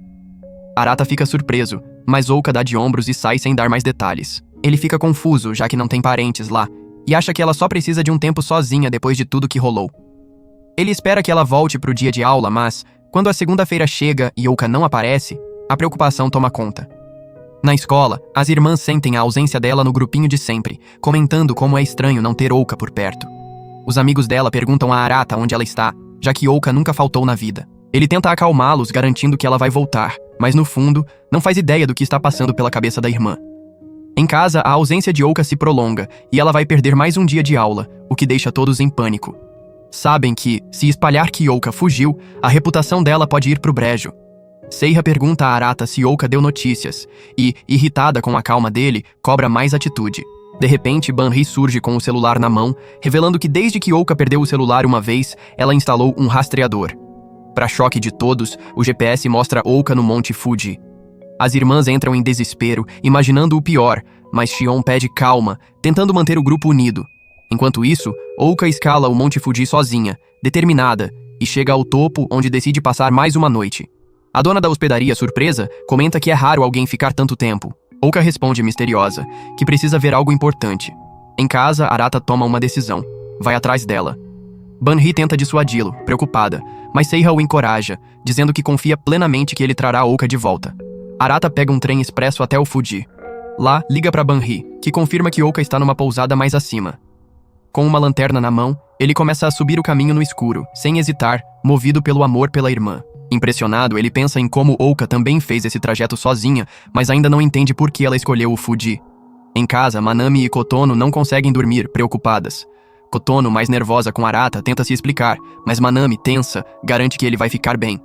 Arata fica surpreso, mas Ouka dá de ombros e sai sem dar mais detalhes. Ele fica confuso, já que não tem parentes lá, e acha que ela só precisa de um tempo sozinha depois de tudo que rolou. Ele espera que ela volte pro dia de aula, mas, quando a segunda-feira chega e Ouka não aparece, a preocupação toma conta. Na escola, as irmãs sentem a ausência dela no grupinho de sempre, comentando como é estranho não ter Ouka por perto. Os amigos dela perguntam a Arata onde ela está, já que Ouka nunca faltou na vida. Ele tenta acalmá-los, garantindo que ela vai voltar, mas no fundo, não faz ideia do que está passando pela cabeça da irmã. Em casa, a ausência de Ouka se prolonga, e ela vai perder mais um dia de aula, o que deixa todos em pânico. Sabem que, se espalhar que Ouka fugiu, a reputação dela pode ir pro brejo. Seiha pergunta a Arata se Ouka deu notícias, e, irritada com a calma dele, cobra mais atitude. De repente, Banri surge com o celular na mão, revelando que desde que Ouka perdeu o celular uma vez, ela instalou um rastreador. Para choque de todos, o GPS mostra Ouka no Monte Fuji. As irmãs entram em desespero, imaginando o pior, mas Shion pede calma, tentando manter o grupo unido. Enquanto isso, Ouka escala o Monte Fuji sozinha, determinada, e chega ao topo, onde decide passar mais uma noite. A dona da hospedaria, surpresa, comenta que é raro alguém ficar tanto tempo. Ouka responde misteriosa, que precisa ver algo importante. Em casa, Arata toma uma decisão. Vai atrás dela. Banri tenta dissuadi-lo, preocupada, mas Seiha o encoraja, dizendo que confia plenamente que ele trará Ouka de volta. Arata pega um trem expresso até o Fuji. Lá, liga para Banri, que confirma que Ouka está numa pousada mais acima. Com uma lanterna na mão, ele começa a subir o caminho no escuro, sem hesitar, movido pelo amor pela irmã. Impressionado, ele pensa em como Ouka também fez esse trajeto sozinha, mas ainda não entende por que ela escolheu o Fuji. Em casa, Manami e Kotono não conseguem dormir, preocupadas. Kotono, mais nervosa com Arata, tenta se explicar, mas Manami, tensa, garante que ele vai ficar bem.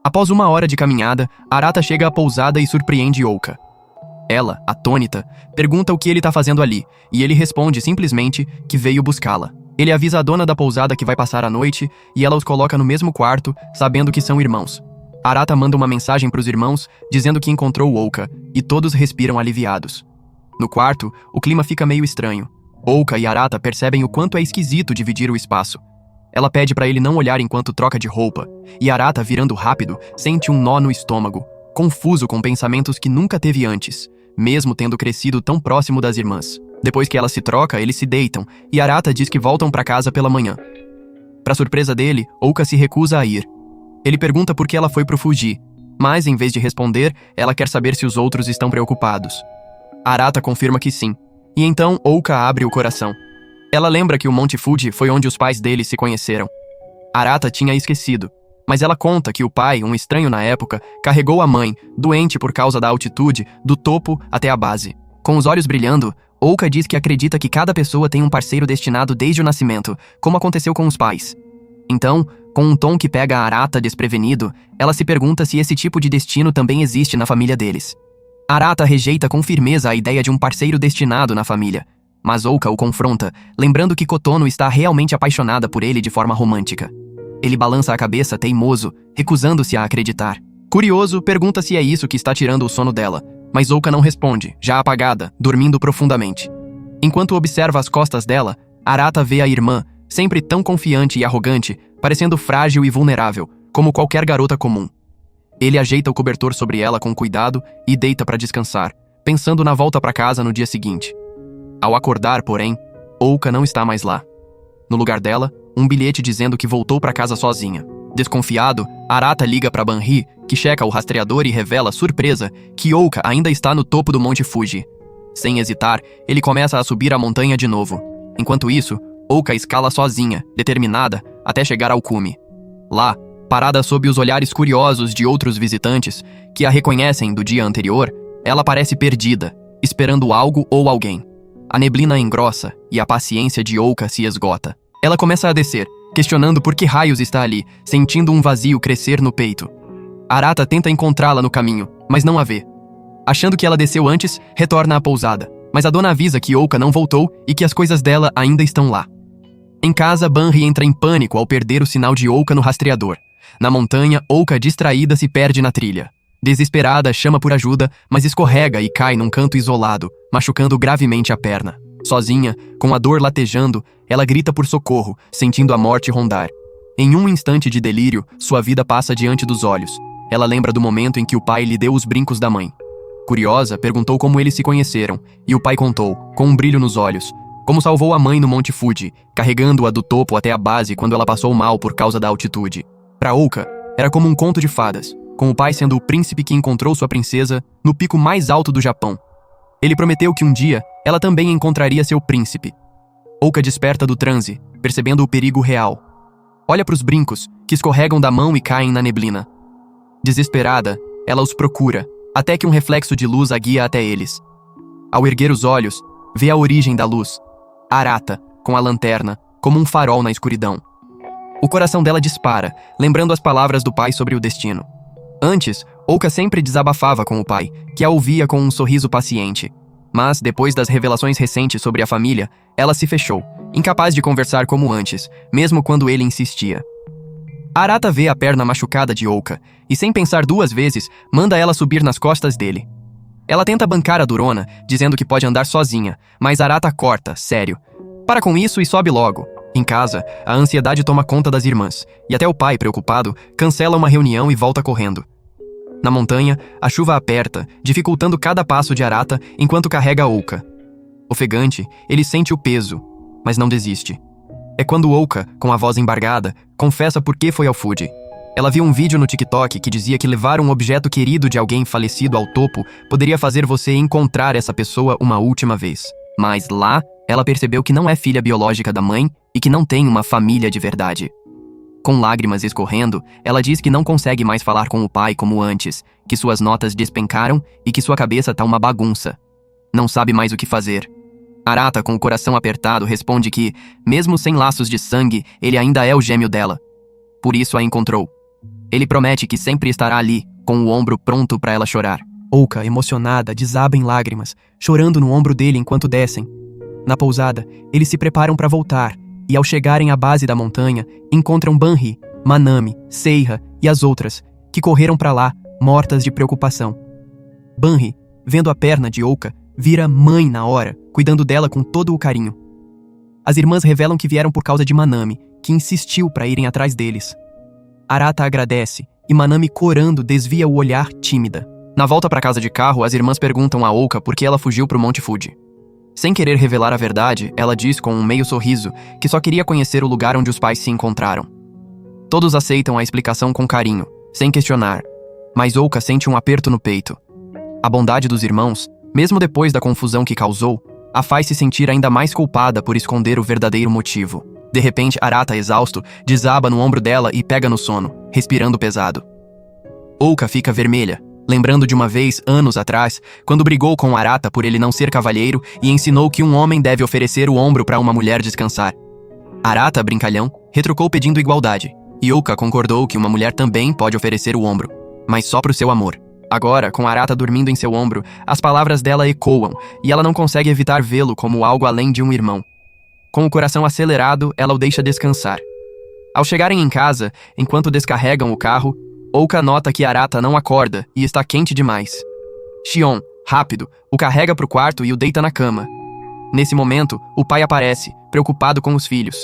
Após uma hora de caminhada, Arata chega à pousada e surpreende Ouka. Ela, atônita, pergunta o que ele está fazendo ali, e ele responde simplesmente que veio buscá-la. Ele avisa a dona da pousada que vai passar a noite, e ela os coloca no mesmo quarto, sabendo que são irmãos. Arata manda uma mensagem para os irmãos, dizendo que encontrou Ouka, e todos respiram aliviados. No quarto, o clima fica meio estranho. Ouka e Arata percebem o quanto é esquisito dividir o espaço. Ela pede para ele não olhar enquanto troca de roupa, e Arata, virando rápido, sente um nó no estômago, confuso com pensamentos que nunca teve antes, mesmo tendo crescido tão próximo das irmãs. Depois que ela se troca, eles se deitam, e Arata diz que voltam para casa pela manhã. Para surpresa dele, Ouka se recusa a ir. Ele pergunta por que ela foi pro Fuji, mas em vez de responder, ela quer saber se os outros estão preocupados. Arata confirma que sim, e então Ouka abre o coração. Ela lembra que o Monte Fuji foi onde os pais dele se conheceram. Arata tinha esquecido, mas ela conta que o pai, um estranho na época, carregou a mãe, doente por causa da altitude, do topo até a base. Com os olhos brilhando, Ouka diz que acredita que cada pessoa tem um parceiro destinado desde o nascimento, como aconteceu com os pais. Então, com um tom que pega a Arata desprevenido, ela se pergunta se esse tipo de destino também existe na família deles. Arata rejeita com firmeza a ideia de um parceiro destinado na família, mas Ouka o confronta, lembrando que Kotono está realmente apaixonada por ele de forma romântica. Ele balança a cabeça teimoso, recusando-se a acreditar. Curioso, pergunta se é isso que está tirando o sono dela, mas Ouka não responde, já apagada, dormindo profundamente. Enquanto observa as costas dela, Arata vê a irmã, sempre tão confiante e arrogante, parecendo frágil e vulnerável, como qualquer garota comum. Ele ajeita o cobertor sobre ela com cuidado e deita para descansar, pensando na volta para casa no dia seguinte. Ao acordar, porém, Ouka não está mais lá. No lugar dela, um bilhete dizendo que voltou para casa sozinha. Desconfiado, Arata liga para Banri, que checa o rastreador e revela, surpresa, que Ouka ainda está no topo do Monte Fuji. Sem hesitar, ele começa a subir a montanha de novo. Enquanto isso, Ouka escala sozinha, determinada, até chegar ao cume. Lá, parada sob os olhares curiosos de outros visitantes, que a reconhecem do dia anterior, ela parece perdida, esperando algo ou alguém. A neblina engrossa e a paciência de Ouka se esgota. Ela começa a descer, questionando por que raios está ali, sentindo um vazio crescer no peito. Arata tenta encontrá-la no caminho, mas não a vê. Achando que ela desceu antes, retorna à pousada, mas a dona avisa que Ouka não voltou e que as coisas dela ainda estão lá. Em casa, Banri entra em pânico ao perder o sinal de Ouka no rastreador. Na montanha, Ouka, distraída, se perde na trilha. Desesperada, chama por ajuda, mas escorrega e cai num canto isolado, machucando gravemente a perna. Sozinha, com a dor latejando, ela grita por socorro, sentindo a morte rondar. Em um instante de delírio, sua vida passa diante dos olhos. Ela lembra do momento em que o pai lhe deu os brincos da mãe. Curiosa, perguntou como eles se conheceram, e o pai contou, com um brilho nos olhos, como salvou a mãe no Monte Fuji, carregando-a do topo até a base quando ela passou mal por causa da altitude. Para Ouka, era como um conto de fadas, com o pai sendo o príncipe que encontrou sua princesa no pico mais alto do Japão. Ele prometeu que um dia ela também encontraria seu príncipe. Ouka desperta do transe, percebendo o perigo real. Olha para os brincos, que escorregam da mão e caem na neblina. Desesperada, ela os procura, até que um reflexo de luz a guia até eles. Ao erguer os olhos, vê a origem da luz. Arata, com a lanterna, como um farol na escuridão. O coração dela dispara, lembrando as palavras do pai sobre o destino. Antes, Ouka sempre desabafava com o pai, que a ouvia com um sorriso paciente. Mas, depois das revelações recentes sobre a família, ela se fechou, incapaz de conversar como antes, mesmo quando ele insistia. Arata vê a perna machucada de Ouka, e sem pensar duas vezes, manda ela subir nas costas dele. Ela tenta bancar a durona, dizendo que pode andar sozinha, mas Arata corta, sério. Para com isso e sobe logo. Em casa, a ansiedade toma conta das irmãs, e até o pai, preocupado, cancela uma reunião e volta correndo. Na montanha, a chuva aperta, dificultando cada passo de Arata enquanto carrega Ouka. Ofegante, ele sente o peso, mas não desiste. É quando Ouka, com a voz embargada, confessa por que foi ao Fuji. Ela viu um vídeo no TikTok que dizia que levar um objeto querido de alguém falecido ao topo poderia fazer você encontrar essa pessoa uma última vez. Mas lá, ela percebeu que não é filha biológica da mãe e que não tem uma família de verdade. Com lágrimas escorrendo, ela diz que não consegue mais falar com o pai como antes, que suas notas despencaram e que sua cabeça tá uma bagunça. Não sabe mais o que fazer. Arata, com o coração apertado, responde que, mesmo sem laços de sangue, ele ainda é o gêmeo dela. Por isso a encontrou. Ele promete que sempre estará ali, com o ombro pronto para ela chorar. Ouka, emocionada, desaba em lágrimas, chorando no ombro dele enquanto descem. Na pousada, eles se preparam para voltar, e ao chegarem à base da montanha, encontram Banri, Manami, Seiha e as outras, que correram para lá, mortas de preocupação. Banri, vendo a perna de Ouka, vira mãe na hora, cuidando dela com todo o carinho. As irmãs revelam que vieram por causa de Manami, que insistiu para irem atrás deles. Arata agradece, e Manami, corando, desvia o olhar tímida. Na volta para casa de carro, as irmãs perguntam a Ouka por que ela fugiu pro Monte Fuji. Sem querer revelar a verdade, ela diz com um meio sorriso que só queria conhecer o lugar onde os pais se encontraram. Todos aceitam a explicação com carinho, sem questionar, mas Ouka sente um aperto no peito. A bondade dos irmãos, mesmo depois da confusão que causou, a faz se sentir ainda mais culpada por esconder o verdadeiro motivo. De repente, Arata, exausto, desaba no ombro dela e pega no sono, respirando pesado. Ouka fica vermelha, lembrando de uma vez, anos atrás, quando brigou com Arata por ele não ser cavalheiro e ensinou que um homem deve oferecer o ombro para uma mulher descansar. Arata, brincalhão, retrucou pedindo igualdade, e Ouka concordou que uma mulher também pode oferecer o ombro, mas só pro seu amor. Agora, com Arata dormindo em seu ombro, as palavras dela ecoam, e ela não consegue evitar vê-lo como algo além de um irmão. Com o coração acelerado, ela o deixa descansar. Ao chegarem em casa, enquanto descarregam o carro, Ouka nota que Arata não acorda e está quente demais. Shion, rápido, o carrega pro quarto e o deita na cama. Nesse momento, o pai aparece, preocupado com os filhos.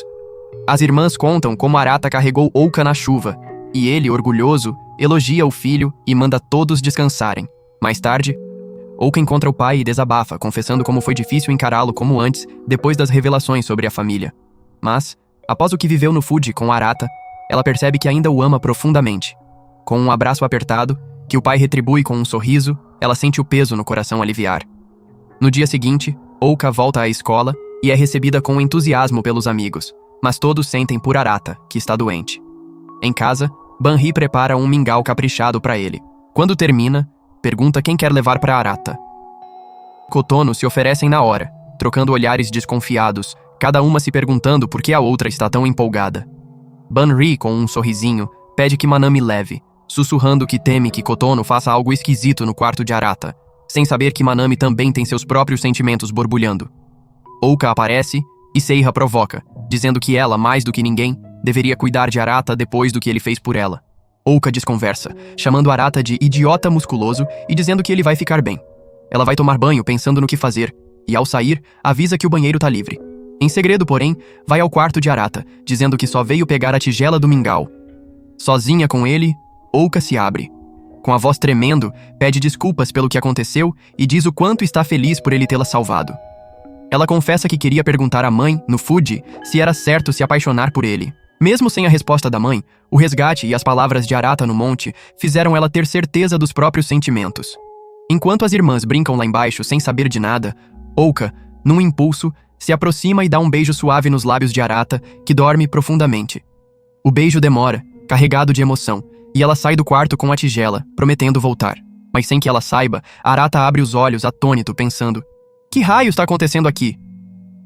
As irmãs contam como Arata carregou Ouka na chuva, e ele, orgulhoso, elogia o filho e manda todos descansarem. Mais tarde, Ouka encontra o pai e desabafa, confessando como foi difícil encará-lo como antes, depois das revelações sobre a família. Mas, após o que viveu no Fuji com Arata, ela percebe que ainda o ama profundamente. Com um abraço apertado, que o pai retribui com um sorriso, ela sente o peso no coração aliviar. No dia seguinte, Ouka volta à escola e é recebida com entusiasmo pelos amigos, mas todos sentem por Arata, que está doente. Em casa, Banri prepara um mingau caprichado para ele. Quando termina, pergunta quem quer levar para Arata. Kotono se oferecem na hora, trocando olhares desconfiados, cada uma se perguntando por que a outra está tão empolgada. Banri, com um sorrisinho, pede que Manami leve, sussurrando que teme que Kotono faça algo esquisito no quarto de Arata, sem saber que Manami também tem seus próprios sentimentos borbulhando. Ouka aparece e Seiha provoca, dizendo que ela, mais do que ninguém, deveria cuidar de Arata depois do que ele fez por ela. Ouka desconversa, chamando Arata de idiota musculoso e dizendo que ele vai ficar bem. Ela vai tomar banho pensando no que fazer, e ao sair, avisa que o banheiro tá livre. Em segredo, porém, vai ao quarto de Arata, dizendo que só veio pegar a tigela do mingau. Sozinha com ele, Ouka se abre. Com a voz tremendo, pede desculpas pelo que aconteceu e diz o quanto está feliz por ele tê-la salvado. Ela confessa que queria perguntar à mãe, no Fuji, se era certo se apaixonar por ele. Mesmo sem a resposta da mãe, o resgate e as palavras de Arata no monte fizeram ela ter certeza dos próprios sentimentos. Enquanto as irmãs brincam lá embaixo sem saber de nada, Ouka, num impulso, se aproxima e dá um beijo suave nos lábios de Arata, que dorme profundamente. O beijo demora, carregado de emoção, e ela sai do quarto com a tigela, prometendo voltar. Mas sem que ela saiba, Arata abre os olhos atônito, pensando: que raio está acontecendo aqui?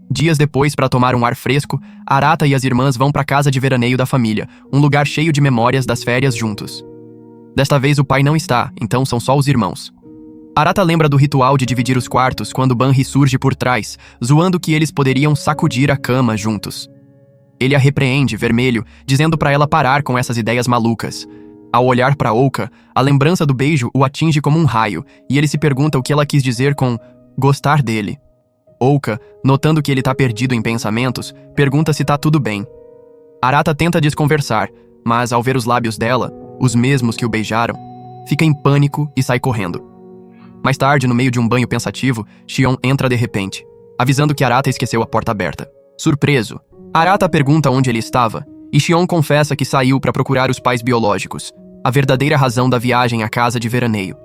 Dias depois, para tomar um ar fresco, Arata e as irmãs vão para a casa de veraneio da família, um lugar cheio de memórias das férias juntos. Desta vez o pai não está, então são só os irmãos. Arata lembra do ritual de dividir os quartos quando Banri surge por trás, zoando que eles poderiam sacudir a cama juntos. Ele a repreende, vermelho, dizendo para ela parar com essas ideias malucas. Ao olhar para Ouka, a lembrança do beijo o atinge como um raio, e ele se pergunta o que ela quis dizer com gostar dele. Ouka, notando que ele tá perdido em pensamentos, pergunta se tá tudo bem. Arata tenta desconversar, mas ao ver os lábios dela, os mesmos que o beijaram, fica em pânico e sai correndo. Mais tarde, no meio de um banho pensativo, Shion entra de repente, avisando que Arata esqueceu a porta aberta. Surpreso, Arata pergunta onde ele estava, e Shion confessa que saiu para procurar os pais biológicos, a verdadeira razão da viagem à casa de veraneio.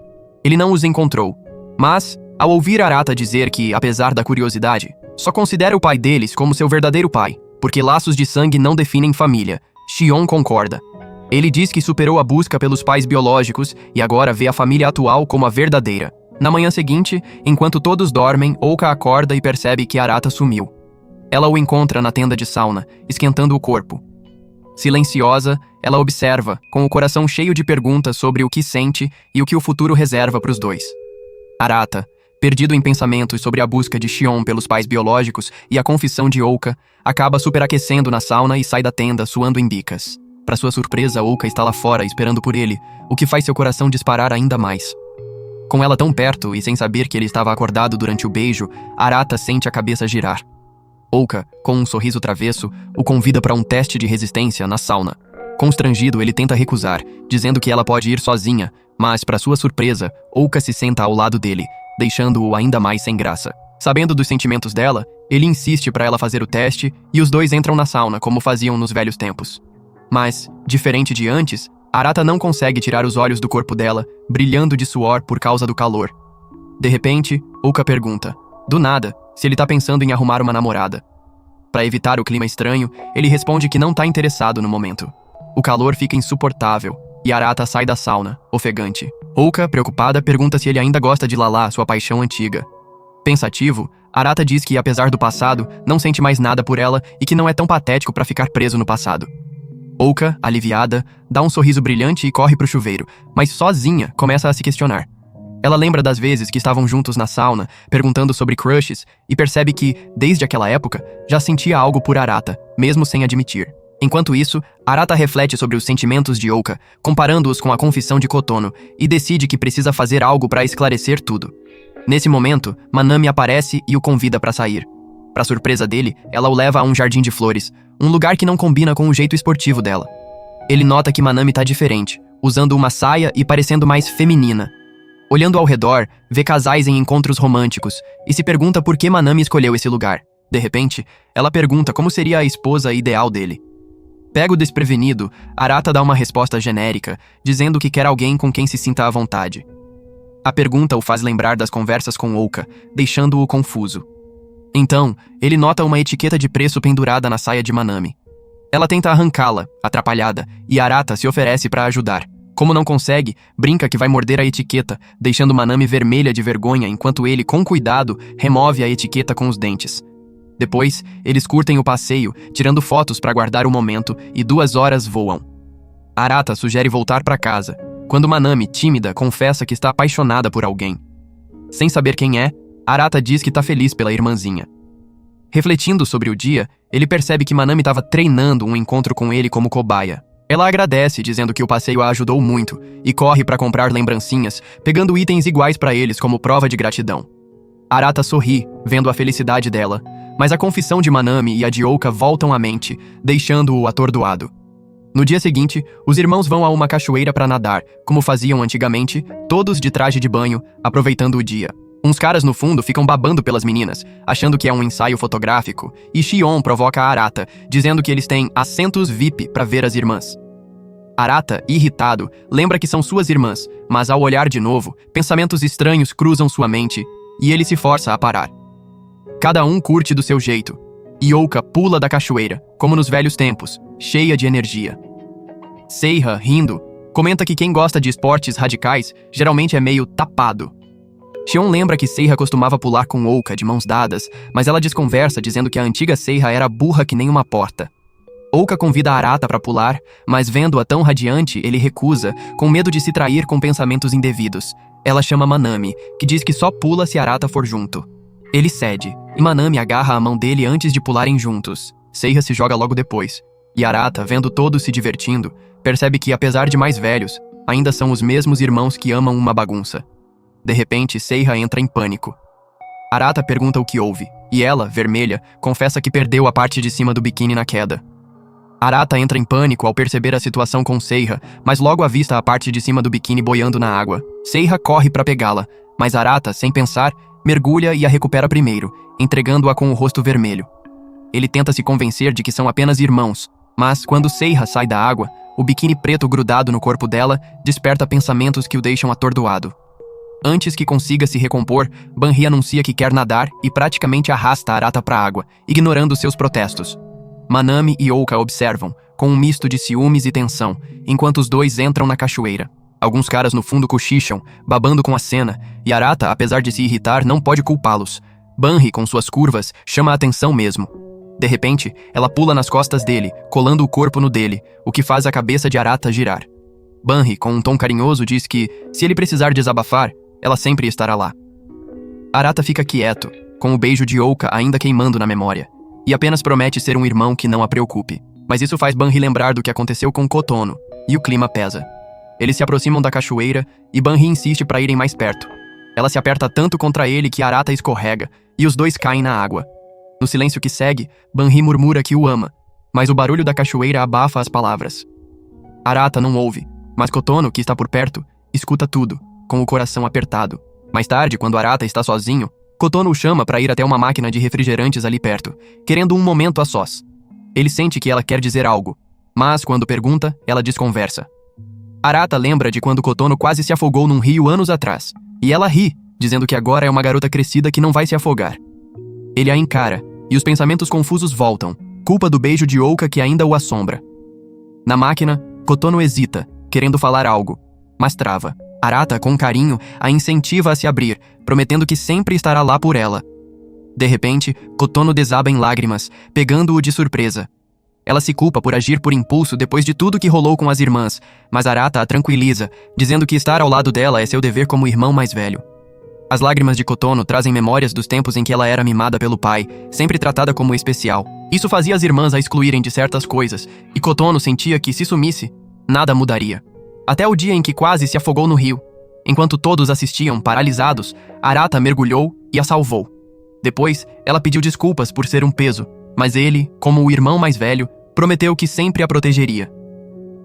Ele não os encontrou, mas, ao ouvir Arata dizer que, apesar da curiosidade, só considera o pai deles como seu verdadeiro pai, porque laços de sangue não definem família, Shion concorda. Ele diz que superou a busca pelos pais biológicos e agora vê a família atual como a verdadeira. Na manhã seguinte, enquanto todos dormem, Ouka acorda e percebe que Arata sumiu. Ela o encontra na tenda de sauna, esquentando o corpo. Silenciosa, ela observa, com o coração cheio de perguntas sobre o que sente e o que o futuro reserva para os dois. Arata, perdido em pensamentos sobre a busca de Shion pelos pais biológicos e a confissão de Ouka, acaba superaquecendo na sauna e sai da tenda suando em bicas. Para sua surpresa, Ouka está lá fora esperando por ele, o que faz seu coração disparar ainda mais. Com ela tão perto e sem saber que ele estava acordado durante o beijo, Arata sente a cabeça girar. Ouka, com um sorriso travesso, o convida para um teste de resistência na sauna. Constrangido, ele tenta recusar, dizendo que ela pode ir sozinha, mas, para sua surpresa, Ouka se senta ao lado dele, deixando-o ainda mais sem graça. Sabendo dos sentimentos dela, ele insiste para ela fazer o teste e os dois entram na sauna como faziam nos velhos tempos. Mas, diferente de antes, Arata não consegue tirar os olhos do corpo dela, brilhando de suor por causa do calor. De repente, Ouka pergunta, do nada, se ele tá pensando em arrumar uma namorada. Para evitar o clima estranho, ele responde que não tá interessado no momento. O calor fica insuportável e Arata sai da sauna, ofegante. Ouka, preocupada, pergunta se ele ainda gosta de Lala, sua paixão antiga. Pensativo, Arata diz que, apesar do passado, não sente mais nada por ela e que não é tão patético para ficar preso no passado. Ouka, aliviada, dá um sorriso brilhante e corre pro chuveiro, mas sozinha começa a se questionar. Ela lembra das vezes que estavam juntos na sauna, perguntando sobre crushes, e percebe que, desde aquela época, já sentia algo por Arata, mesmo sem admitir. Enquanto isso, Arata reflete sobre os sentimentos de Ouka, comparando-os com a confissão de Kotono, e decide que precisa fazer algo para esclarecer tudo. Nesse momento, Manami aparece e o convida para sair. Para surpresa dele, ela o leva a um jardim de flores, um lugar que não combina com o jeito esportivo dela. Ele nota que Manami tá diferente, usando uma saia e parecendo mais feminina. Olhando ao redor, vê casais em encontros românticos e se pergunta por que Manami escolheu esse lugar. De repente, ela pergunta como seria a esposa ideal dele. Pego desprevenido, Arata dá uma resposta genérica, dizendo que quer alguém com quem se sinta à vontade. A pergunta o faz lembrar das conversas com Ouka, deixando-o confuso. Então, ele nota uma etiqueta de preço pendurada na saia de Manami. Ela tenta arrancá-la, atrapalhada, e Arata se oferece para ajudar. Como não consegue, brinca que vai morder a etiqueta, deixando Manami vermelha de vergonha enquanto ele, com cuidado, remove a etiqueta com os dentes. Depois, eles curtem o passeio, tirando fotos para guardar o momento, e 2 horas voam. Arata sugere voltar para casa, quando Manami, tímida, confessa que está apaixonada por alguém. Sem saber quem é, Arata diz que está feliz pela irmãzinha. Refletindo sobre o dia, ele percebe que Manami estava treinando um encontro com ele como cobaia. Ela agradece, dizendo que o passeio a ajudou muito, e corre para comprar lembrancinhas, pegando itens iguais para eles como prova de gratidão. Arata sorri, vendo a felicidade dela, mas a confissão de Manami e a de Ouka voltam à mente, deixando-o atordoado. No dia seguinte, os irmãos vão a uma cachoeira para nadar, como faziam antigamente, todos de traje de banho, aproveitando o dia. Uns caras no fundo ficam babando pelas meninas, achando que é um ensaio fotográfico, e Shion provoca a Arata, dizendo que eles têm assentos VIP para ver as irmãs. Arata, irritado, lembra que são suas irmãs, mas ao olhar de novo, pensamentos estranhos cruzam sua mente, e ele se força a parar. Cada um curte do seu jeito. Youka pula da cachoeira, como nos velhos tempos, cheia de energia. Seiha, rindo, comenta que quem gosta de esportes radicais geralmente é meio tapado. Shion lembra que Seiha costumava pular com Ouka de mãos dadas, mas ela desconversa dizendo que a antiga Seiha era burra que nem uma porta. Ouka convida Arata para pular, mas vendo-a tão radiante, ele recusa, com medo de se trair com pensamentos indevidos. Ela chama Manami, que diz que só pula se Arata for junto. Ele cede, e Manami agarra a mão dele antes de pularem juntos. Seiha se joga logo depois. E Arata, vendo todos se divertindo, percebe que, apesar de mais velhos, ainda são os mesmos irmãos que amam uma bagunça. De repente, Seiha entra em pânico. Arata pergunta o que houve, e ela, vermelha, confessa que perdeu a parte de cima do biquíni na queda. Arata entra em pânico ao perceber a situação com Seiha, mas logo avista a parte de cima do biquíni boiando na água. Seiha corre para pegá-la, mas Arata, sem pensar, mergulha e a recupera primeiro, entregando-a com o rosto vermelho. Ele tenta se convencer de que são apenas irmãos, mas quando Seiha sai da água, o biquíni preto grudado no corpo dela desperta pensamentos que o deixam atordoado. Antes que consiga se recompor, Banri anuncia que quer nadar e praticamente arrasta Arata para a água, ignorando seus protestos. Manami e Ouka observam, com um misto de ciúmes e tensão, enquanto os dois entram na cachoeira. Alguns caras no fundo cochicham, babando com a cena, e Arata, apesar de se irritar, não pode culpá-los. Banri, com suas curvas, chama a atenção mesmo. De repente, ela pula nas costas dele, colando o corpo no dele, o que faz a cabeça de Arata girar. Banri, com um tom carinhoso, diz que, se ele precisar desabafar, ela sempre estará lá. Arata fica quieto, com o beijo de Ouka ainda queimando na memória, e apenas promete ser um irmão que não a preocupe. Mas isso faz Banri lembrar do que aconteceu com Kotono, e o clima pesa. Eles se aproximam da cachoeira, e Banri insiste para irem mais perto. Ela se aperta tanto contra ele que Arata escorrega, e os dois caem na água. No silêncio que segue, Banri murmura que o ama, mas o barulho da cachoeira abafa as palavras. Arata não ouve, mas Kotono, que está por perto, escuta tudo, com o coração apertado. Mais tarde, quando Arata está sozinho, Kotono o chama para ir até uma máquina de refrigerantes ali perto, querendo um momento a sós. Ele sente que ela quer dizer algo, mas quando pergunta, ela desconversa. Arata lembra de quando Kotono quase se afogou num rio anos atrás, e ela ri, dizendo que agora é uma garota crescida que não vai se afogar. Ele a encara, e os pensamentos confusos voltam, culpa do beijo de Ouka que ainda o assombra. Na máquina, Kotono hesita, querendo falar algo, mas trava. Arata, com carinho, a incentiva a se abrir, prometendo que sempre estará lá por ela. De repente, Kotono desaba em lágrimas, pegando-o de surpresa. Ela se culpa por agir por impulso depois de tudo que rolou com as irmãs, mas Arata a tranquiliza, dizendo que estar ao lado dela é seu dever como irmão mais velho. As lágrimas de Kotono trazem memórias dos tempos em que ela era mimada pelo pai, sempre tratada como especial. Isso fazia as irmãs a excluírem de certas coisas, e Kotono sentia que, se sumisse, nada mudaria. Até o dia em que quase se afogou no rio. Enquanto todos assistiam, paralisados, Arata mergulhou e a salvou. Depois, ela pediu desculpas por ser um peso, mas ele, como o irmão mais velho, prometeu que sempre a protegeria.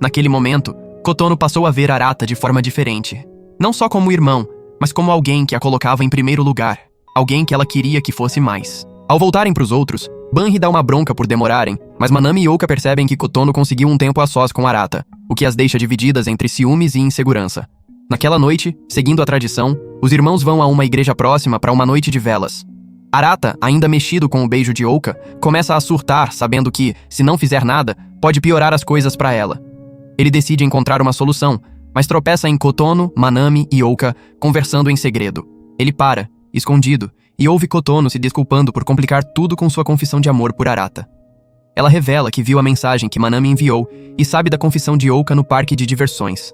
Naquele momento, Kotono passou a ver Arata de forma diferente. Não só como irmão, mas como alguém que a colocava em primeiro lugar. Alguém que ela queria que fosse mais. Ao voltarem para os outros, Banri dá uma bronca por demorarem, mas Manami e Ouka percebem que Kotono conseguiu um tempo a sós com Arata, o que as deixa divididas entre ciúmes e insegurança. Naquela noite, seguindo a tradição, os irmãos vão a uma igreja próxima para uma noite de velas. Arata, ainda mexido com o beijo de Ouka, começa a surtar, sabendo que, se não fizer nada, pode piorar as coisas para ela. Ele decide encontrar uma solução, mas tropeça em Kotono, Manami e Ouka conversando em segredo. Ele para, escondido, e ouve Kotono se desculpando por complicar tudo com sua confissão de amor por Arata. Ela revela que viu a mensagem que Manami enviou e sabe da confissão de Ouka no parque de diversões.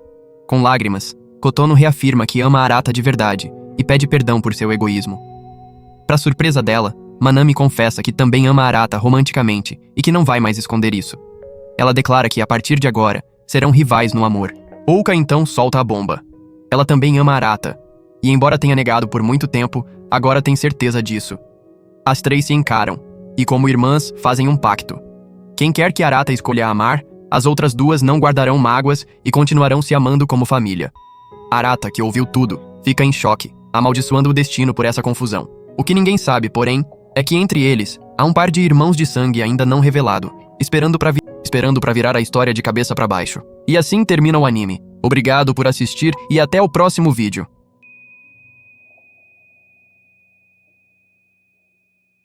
Com lágrimas, Kotono reafirma que ama Arata de verdade e pede perdão por seu egoísmo. Para surpresa dela, Manami confessa que também ama Arata romanticamente e que não vai mais esconder isso. Ela declara que, a partir de agora, serão rivais no amor. Ouka então solta a bomba. Ela também ama Arata. e embora tenha negado por muito tempo, agora tem certeza disso. As três se encaram, e como irmãs, fazem um pacto. Quem quer que Arata escolha amar, as outras duas não guardarão mágoas e continuarão se amando como família. Arata, que ouviu tudo, fica em choque, amaldiçoando o destino por essa confusão. O que ninguém sabe, porém, é que entre eles, há um par de irmãos de sangue ainda não revelado, esperando pra virar a história de cabeça pra baixo. E assim termina o anime. Obrigado por assistir e até o próximo vídeo.